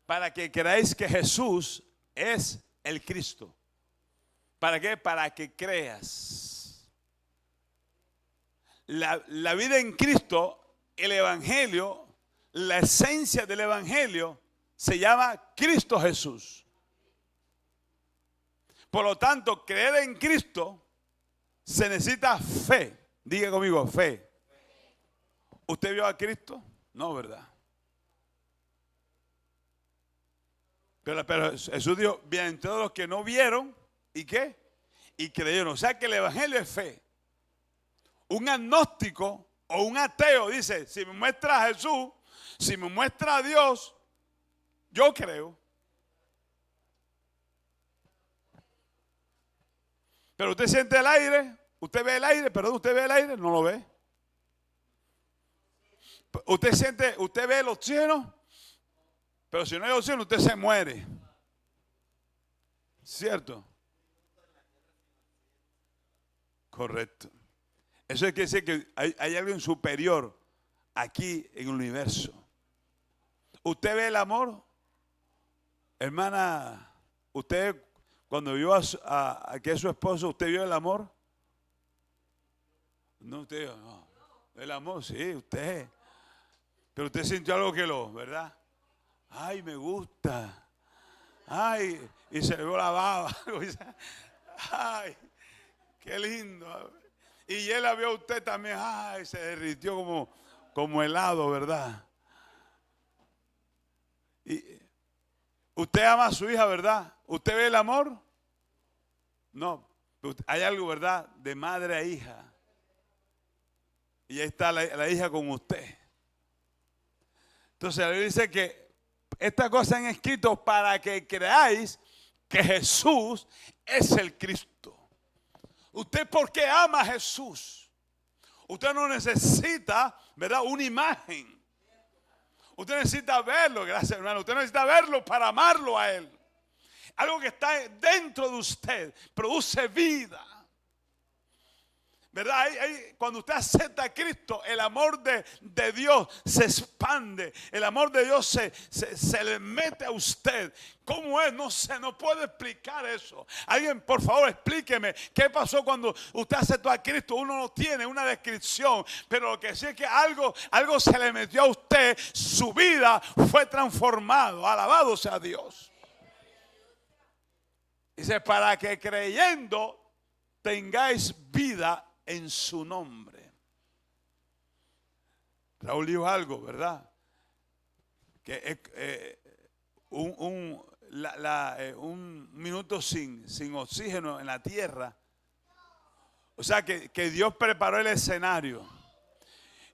para que creáis que Jesús es el Cristo. ¿Para qué? Para que creas. la vida en Cristo, el Evangelio, la esencia del Evangelio se llama Cristo Jesús. Por lo tanto, creer en Cristo se necesita fe. Diga conmigo, fe. ¿Usted vio a Cristo? No, ¿verdad? Pero Jesús dijo, bien, todos los que no vieron, ¿y qué? Y creyeron. O sea que el Evangelio es fe. Un agnóstico o un ateo dice, si me muestra a Jesús, si me muestra a Dios, yo creo. Pero usted siente el aire, usted ve el aire, perdón, usted ve el aire, no lo ve. Usted ve el oxígeno, pero si no hay oxígeno, usted se muere. ¿Cierto? Correcto. Eso quiere decir que hay alguien superior aquí en el universo. ¿Usted ve el amor? Hermana, usted cuando vio a que es su esposo, ¿usted vio el amor? No, usted no. El amor, sí, usted. Pero usted sintió algo ¿verdad? Ay, me gusta. Ay, y se le vio la baba. Ay, qué lindo. Y él la vio a usted también. Ay, se derritió como helado, ¿verdad? Y usted ama a su hija, ¿verdad? ¿Usted ve el amor? No. Hay algo, ¿verdad? De madre a hija. Y ahí está la hija con usted. Entonces, la Biblia dice que estas cosas han escrito para que creáis que Jesús es el Cristo. ¿Usted por qué ama a Jesús? Usted no necesita, ¿verdad?, una imagen. Usted necesita verlo, gracias hermano. Usted necesita verlo para amarlo a Él. Algo que está dentro de usted produce vida. ¿Verdad? Cuando usted acepta a Cristo, el amor de Dios se expande. El amor de Dios se le mete a usted. ¿Cómo es? No puedo explicar eso. Alguien, por favor, explíqueme qué pasó cuando usted aceptó a Cristo. Uno no tiene una descripción, pero lo que sí es que algo se le metió a usted. Su vida fue transformado. Alabado sea Dios. Dice, para que creyendo tengáis vida en su nombre. Raúl dijo algo, ¿verdad? Que un minuto sin oxígeno en la tierra. O sea que Dios preparó el escenario.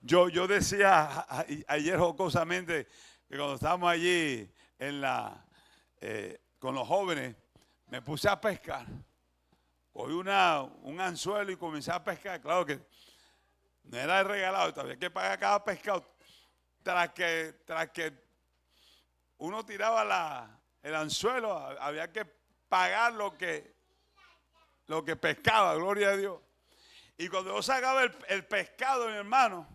Yo decía ayer jocosamente que cuando estábamos allí con los jóvenes, me puse a pescar. Cogí un anzuelo y comencé a pescar. Claro que no era regalado, había que pagar cada pescado. Tras que uno tiraba el anzuelo, había que pagar lo que pescaba, gloria a Dios. Y cuando yo sacaba el pescado, mi hermano,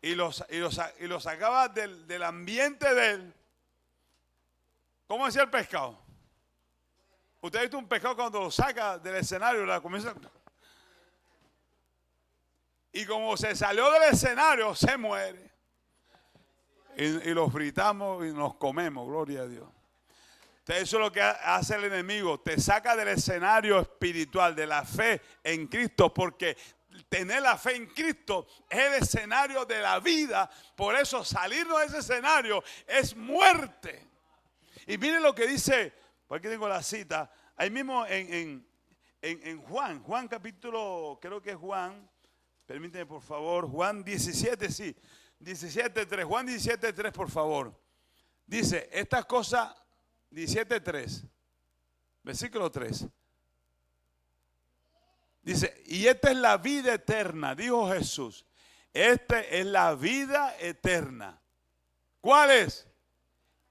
y lo sacaba del ambiente de él, ¿cómo hacía el pescado? Usted ha visto un pescado cuando lo saca del escenario, la comienza. Y como se salió del escenario, se muere. Y lo fritamos y nos comemos, gloria a Dios. Entonces, eso es lo que hace el enemigo. Te saca del escenario espiritual, de la fe en Cristo, porque tener la fe en Cristo es el escenario de la vida. Por eso salirnos de ese escenario es muerte. Y miren lo que dice. Por aquí tengo la cita. Ahí mismo en Juan capítulo, creo que es Juan, permíteme por favor, Juan 17, sí, 17:3, Juan 17:3 por favor. Dice, estas cosas, 17:3, versículo 3. Dice, y esta es la vida eterna, dijo Jesús, esta es la vida eterna. ¿Cuál es?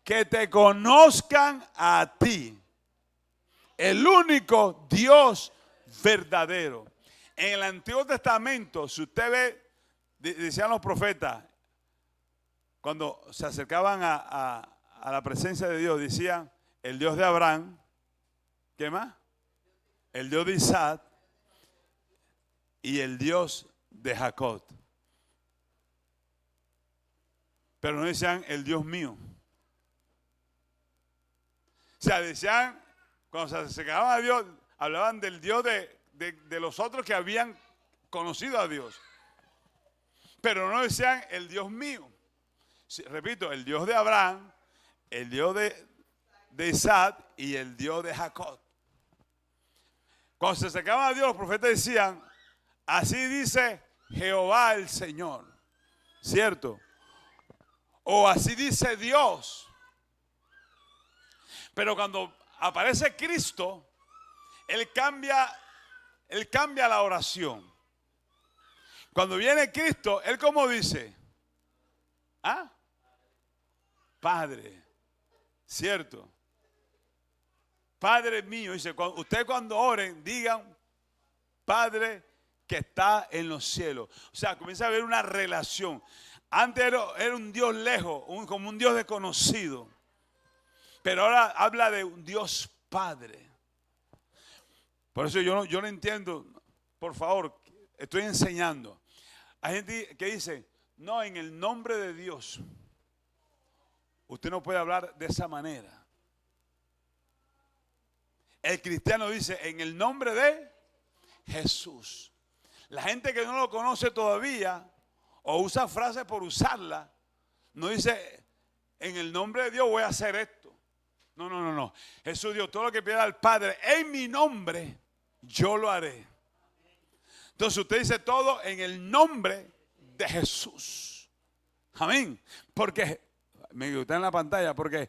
Que te conozcan a ti, el único Dios verdadero. En el Antiguo Testamento, si usted ve, decían los profetas, cuando se acercaban a la presencia de Dios, decían, el Dios de Abraham, ¿qué más? El Dios de Isaac y el Dios de Jacob. Pero no decían el Dios mío. O sea, decían, cuando se acercaban a Dios, hablaban del Dios de los otros que habían conocido a Dios. Pero no decían el Dios mío. Sí, repito, el Dios de Abraham, el Dios de Isaac y el Dios de Jacob. Cuando se acercaban a Dios, los profetas decían, así dice Jehová el Señor. ¿Cierto? O así dice Dios. Pero cuando aparece Cristo, Él cambia la oración. Cuando viene Cristo, Él como dice, ¿ah? Padre, ¿cierto? Padre mío, dice, ustedes cuando oren, digan, Padre que está en los cielos. O sea, comienza a haber una relación. Antes era un Dios lejos, como un Dios desconocido. Pero ahora habla de un Dios Padre. Por eso yo no entiendo. Por favor, estoy enseñando. Hay gente que dice, no, en el nombre de Dios. Usted no puede hablar de esa manera. El cristiano dice, en el nombre de Jesús. La gente que no lo conoce todavía, o usa frases por usarla, no dice, en el nombre de Dios voy a hacer esto. No. Jesús dijo, todo lo que pida al Padre en mi nombre, yo lo haré. Entonces usted dice todo en el nombre de Jesús. Amén. Porque, me gusta en la pantalla, porque,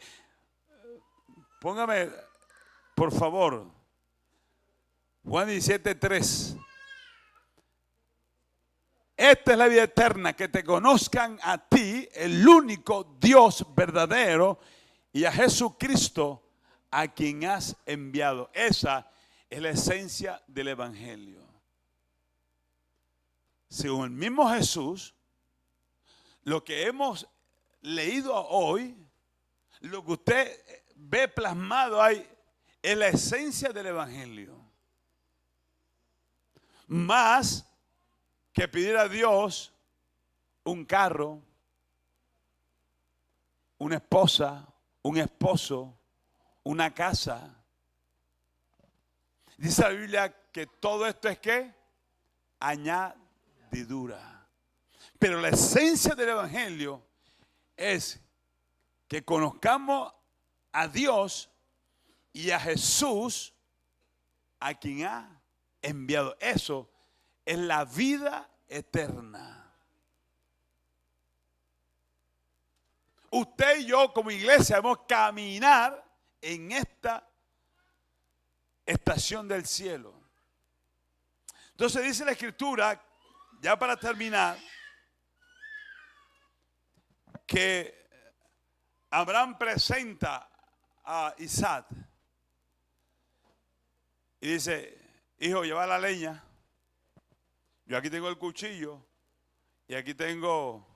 póngame, por favor, Juan 17:3. Esta es la vida eterna, que te conozcan a ti, el único Dios verdadero, y a Jesucristo, a quien has enviado. Esa es la esencia del Evangelio. Según el mismo Jesús, lo que hemos leído hoy, lo que usted ve plasmado ahí, es la esencia del Evangelio. Más que pedir a Dios un carro, una esposa, un esposo, una casa. Dice la Biblia que todo esto es ¿qué? Añadidura. Pero la esencia del Evangelio es que conozcamos a Dios y a Jesús, a quien ha enviado. Eso es la vida eterna. Usted y yo como iglesia debemos caminar en esta estación del cielo. Entonces dice la Escritura, ya para terminar, que Abraham presenta a Isaac y dice, hijo, lleva la leña. Yo aquí tengo el cuchillo y aquí tengo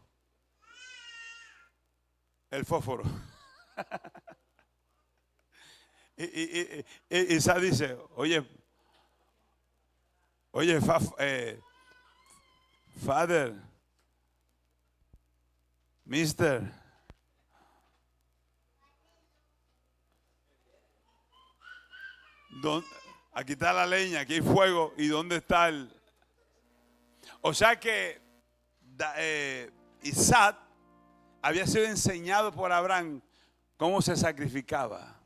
el fósforo. y Isaac dice, oye, Father, Mister, aquí está la leña, aquí hay fuego, ¿y dónde está el...? O sea que Isaac había sido enseñado por Abraham cómo se sacrificaba,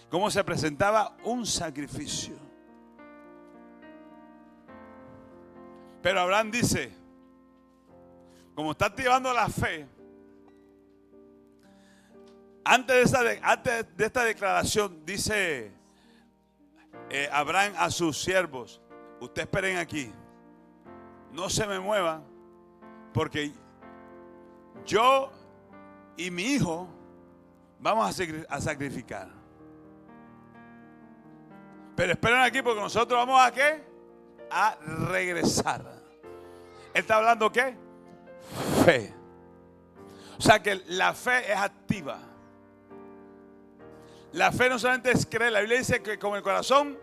cómo se presentaba un sacrificio. Pero Abraham dice, como está activando la fe, antes de esta declaración, dice Abraham a sus siervos, ustedes esperen aquí, no se me muevan, porque yo y mi hijo vamos a sacrificar. Pero esperen aquí porque nosotros vamos a ¿qué? A regresar. Él está hablando ¿qué? Fe. O sea que la fe es activa. La fe no solamente es creer. La Biblia dice que con el corazón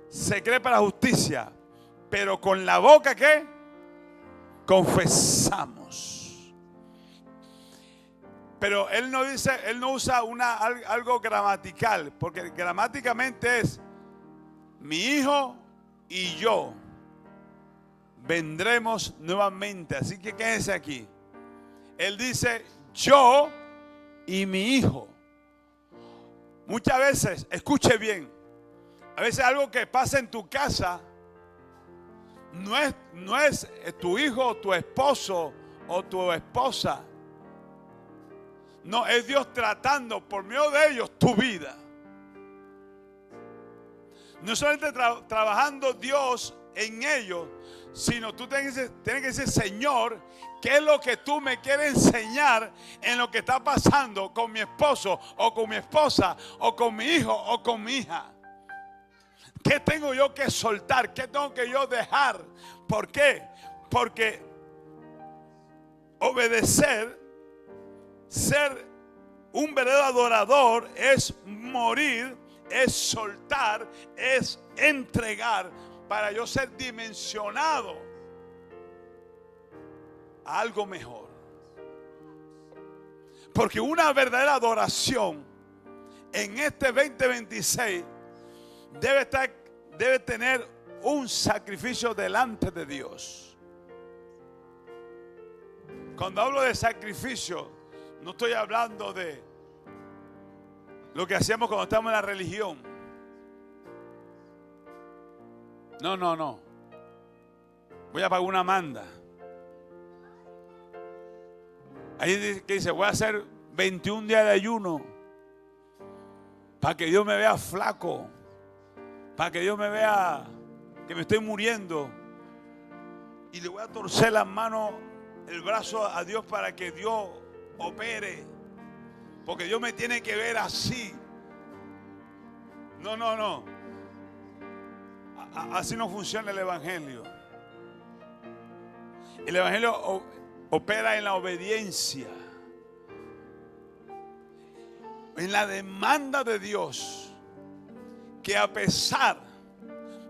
se cree para justicia, pero con la boca ¿qué? confesamos. Pero él no dice, él no usa algo gramatical, porque gramáticamente es mi hijo y yo vendremos nuevamente. Así que quédese aquí. Él dice yo y mi hijo. Muchas veces, escuche bien, a veces algo que pasa en tu casa no es tu hijo, tu esposo o tu esposa. No, es Dios tratando por medio de ellos tu vida. No solamente trabajando Dios en ellos, sino tú tienes que decir, Señor, ¿qué es lo que tú me quieres enseñar en lo que está pasando con mi esposo o con mi esposa o con mi hijo o con mi hija? ¿Qué tengo yo que soltar? ¿Qué tengo que yo dejar? ¿Por qué? Porque obedecer, ser un verdadero adorador es morir, es soltar, es entregar para yo ser dimensionado a algo mejor. Porque una verdadera adoración en este 2026 debe tener un sacrificio delante de Dios. Cuando hablo de sacrificio, no estoy hablando de lo que hacíamos cuando estábamos en la religión. No. Voy a pagar una manda. Ahí que dice, voy a hacer 21 días de ayuno para que Dios me vea flaco, para que Dios me vea que me estoy muriendo, y le voy a torcer las manos, el brazo a Dios para que Dios opere, porque Dios me tiene que ver así. No. Así no funciona el evangelio. El evangelio opera en la obediencia, en la demanda de Dios, que a pesar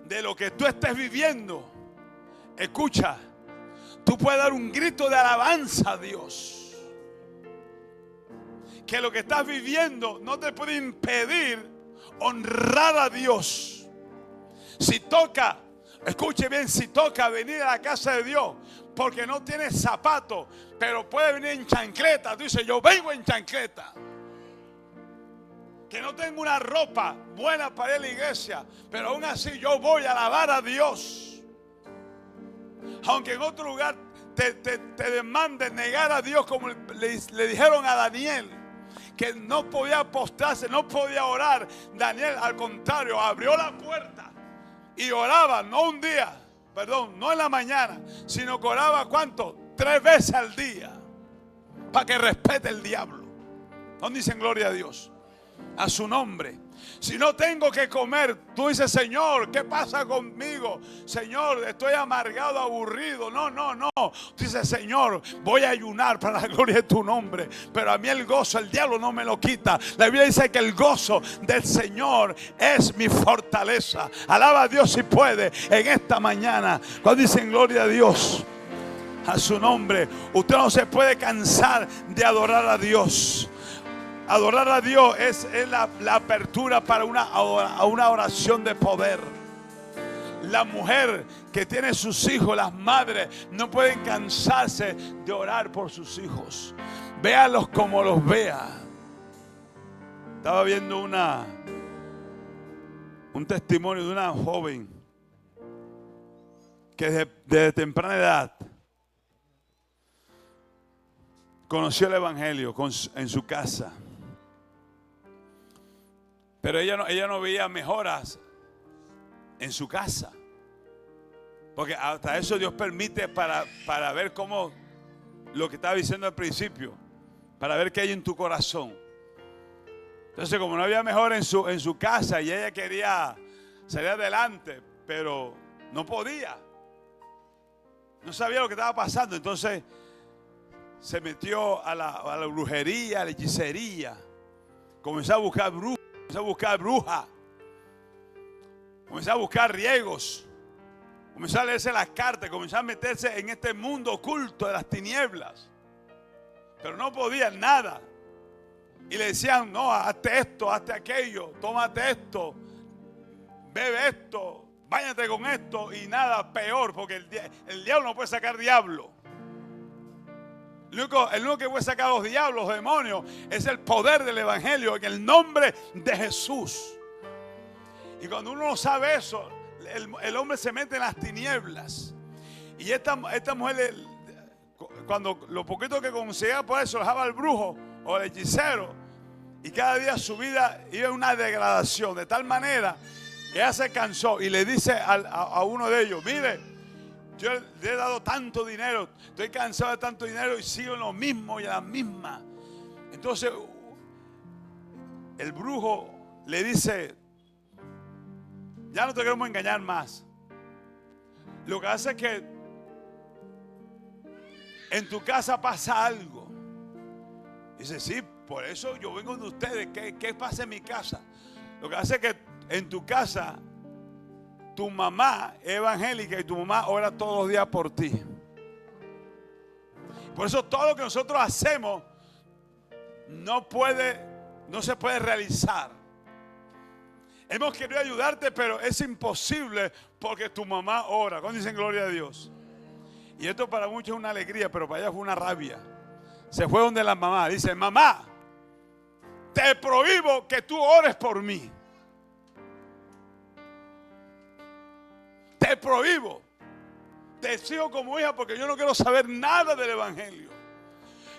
de lo que tú estés viviendo, escucha, tú puedes dar un grito de alabanza a Dios. Que lo que estás viviendo no te puede impedir honrar a Dios. Si toca, escuche bien, si toca venir a la casa de Dios porque no tienes zapatos, pero puede venir en chancleta, tú dices, yo vengo en chancleta. Que no tengo una ropa buena para ir a la iglesia, pero aún así yo voy a alabar a Dios. Aunque en otro lugar te demanden negar a Dios, como le dijeron a Daniel, que no podía postrarse, no podía orar. Daniel, al contrario, abrió la puerta y oraba, no un día, no en la mañana, sino que oraba, ¿cuánto? 3 veces al día, para que respete el diablo. ¿Dónde dicen gloria a Dios? A su nombre. Si no tengo que comer, tú dices, Señor, ¿qué pasa conmigo? Señor, estoy amargado, aburrido. No. Tú dices, Señor, voy a ayunar para la gloria de tu nombre. Pero a mí el gozo, el diablo no me lo quita. La Biblia dice que el gozo del Señor es mi fortaleza. Alaba a Dios si puede en esta mañana. Cuando dicen gloria a Dios, a su nombre, usted no se puede cansar de adorar a Dios. Adorar a Dios es la apertura para una oración de poder. La mujer que tiene sus hijos, las madres, no pueden cansarse de orar por sus hijos. Véalos como los vea. Estaba viendo un testimonio de una joven que desde temprana edad conoció el evangelio en su casa. Pero ella no veía mejoras en su casa. Porque hasta eso Dios permite para ver cómo, lo que estaba diciendo al principio, para ver qué hay en tu corazón. Entonces, como no había mejora en su casa y ella quería salir adelante, pero no podía. No sabía lo que estaba pasando. Entonces se metió a la brujería, a la hechicería. Comenzó a buscar brujos. Comenzó a buscar brujas, comenzó a buscar riegos, comenzó a leerse las cartas, comenzó a meterse en este mundo oculto de las tinieblas. Pero no podían nada. Y le decían, no, hazte esto, hazte aquello, tómate esto, bebe esto, báñate con esto, y nada, peor, porque el diablo no puede sacar diablo. El único que puede sacar a los diablos, los demonios, es el poder del evangelio, en el nombre de Jesús. Y cuando uno no sabe eso, el hombre se mete en las tinieblas. Y esta mujer, cuando lo poquito que conseguía por eso, dejaba al brujo o al hechicero, y cada día su vida iba en una degradación, de tal manera que ella se cansó y le dice a uno de ellos, mire, yo le he dado tanto dinero, estoy cansado de tanto dinero y sigo en lo mismo y en la misma. Entonces el brujo le dice, ya no te queremos engañar más. Lo que hace es que en tu casa pasa algo. Dice, sí, por eso yo vengo de ustedes. ¿Qué pasa en mi casa? Lo que hace es que en tu casa tu mamá es evangélica y tu mamá ora todos los días por ti. Por eso todo lo que nosotros hacemos no se puede realizar. Hemos querido ayudarte, pero es imposible porque tu mamá ora. ¿Cuándo dicen gloria a Dios? Y esto para muchos es una alegría, pero para ella fue una rabia. Se fue donde la mamá. Dice, mamá, te prohíbo que tú ores por mí. Te prohíbo. Te sigo como hija porque yo no quiero saber nada del evangelio.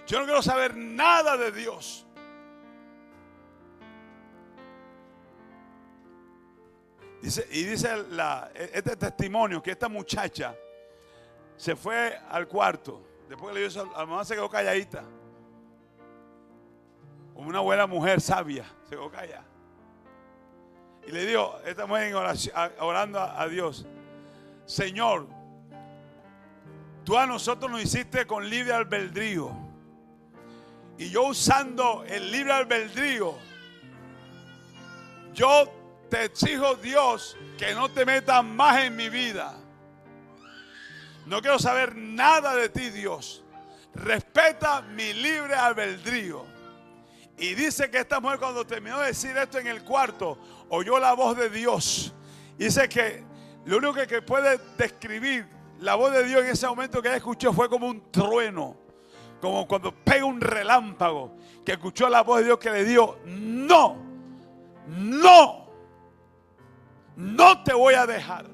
Yo no quiero saber nada de Dios. Dice este testimonio que esta muchacha se fue al cuarto. Después que le dio eso, a la mamá se quedó calladita. Como una buena mujer sabia, se quedó callada. Y le dijo, esta mujer en oración, orando a Dios, Señor, tú a nosotros nos hiciste con libre albedrío. Y yo usando el libre albedrío, yo te exijo, Dios, que no te metas más en mi vida. No quiero saber nada de ti, Dios. Respeta mi libre albedrío. Y dice que esta mujer, cuando terminó de decir esto en el cuarto, oyó la voz de Dios. Dice que lo único que puede describir la voz de Dios en ese momento que ella escuchó fue como un trueno, como cuando pega un relámpago, que escuchó la voz de Dios que le dijo, no, no, no te voy a dejar.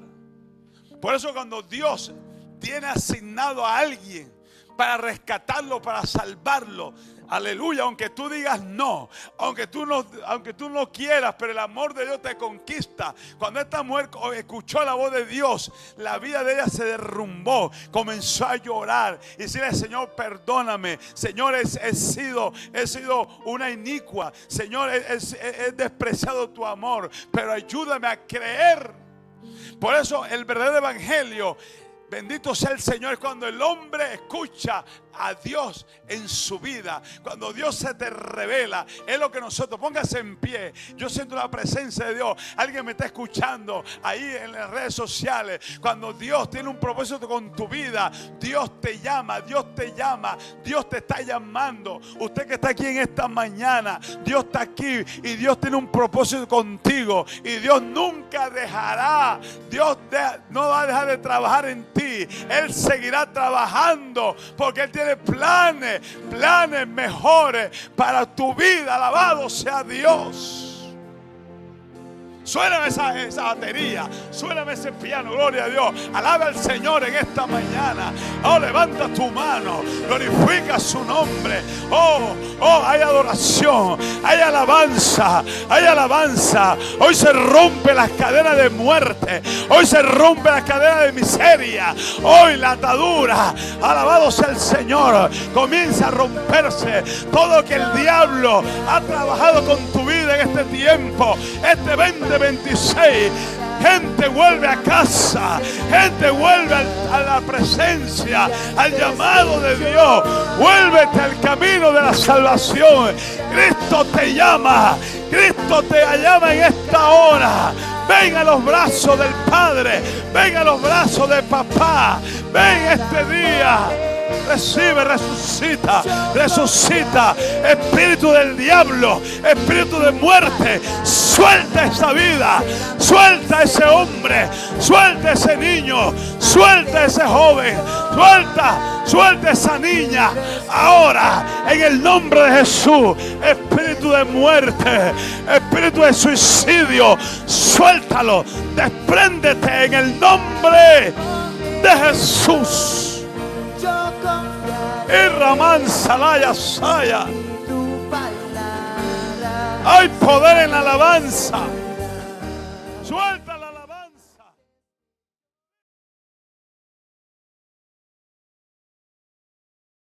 Por eso cuando Dios tiene asignado a alguien para rescatarlo, para salvarlo, aleluya, aunque tú digas no, aunque tú no quieras, pero el amor de Dios te conquista. Cuando esta mujer escuchó la voz de Dios, la vida de ella se derrumbó, comenzó a llorar y decirle, Señor, perdóname, Señor, he sido una inicua, Señor, he despreciado tu amor, pero ayúdame a creer. Por eso el verdadero evangelio, bendito sea el Señor, es cuando el hombre escucha a Dios en su vida, cuando Dios se te revela. Es lo que nosotros, póngase en pie. Yo siento la presencia de Dios. Alguien me está escuchando ahí en las redes sociales. Cuando Dios tiene un propósito con tu vida, Dios te llama, Dios te llama, Dios te está llamando. Usted que está aquí en esta mañana, Dios está aquí y Dios tiene un propósito contigo, y Dios nunca dejará, Dios no va a dejar de trabajar en ti. Él seguirá trabajando porque Él tiene planes mejores para tu vida. Alabado sea Dios. Suéname esa batería, suéname ese piano, gloria a Dios. Alaba al Señor en esta mañana. Oh, levanta tu mano, glorifica su nombre. Oh, hay adoración, hay alabanza, hay alabanza. Hoy se rompe las cadenas de muerte, hoy se rompe las cadenas de miseria, hoy la atadura, alabado sea el Señor, comienza a romperse todo lo que el diablo ha trabajado con tu vida en este tiempo, este 2026. Gente vuelve a casa, gente vuelve a la presencia, al llamado de Dios. Vuélvete al camino de la salvación. Cristo te llama, Cristo te llama en esta hora. Ven a los brazos del Padre. Ven a los brazos de papá. Ven este día. Recibe, resucita, resucita. Espíritu del diablo, espíritu de muerte, suelta esa vida, suelta ese hombre, suelta ese niño, suelta ese joven, suelta esa niña. Ahora, en el nombre de Jesús, espíritu de muerte, espíritu de suicidio, suéltalo, despréndete en el nombre de Jesús. Y Ramán Salaya Saya. Hay poder en la alabanza.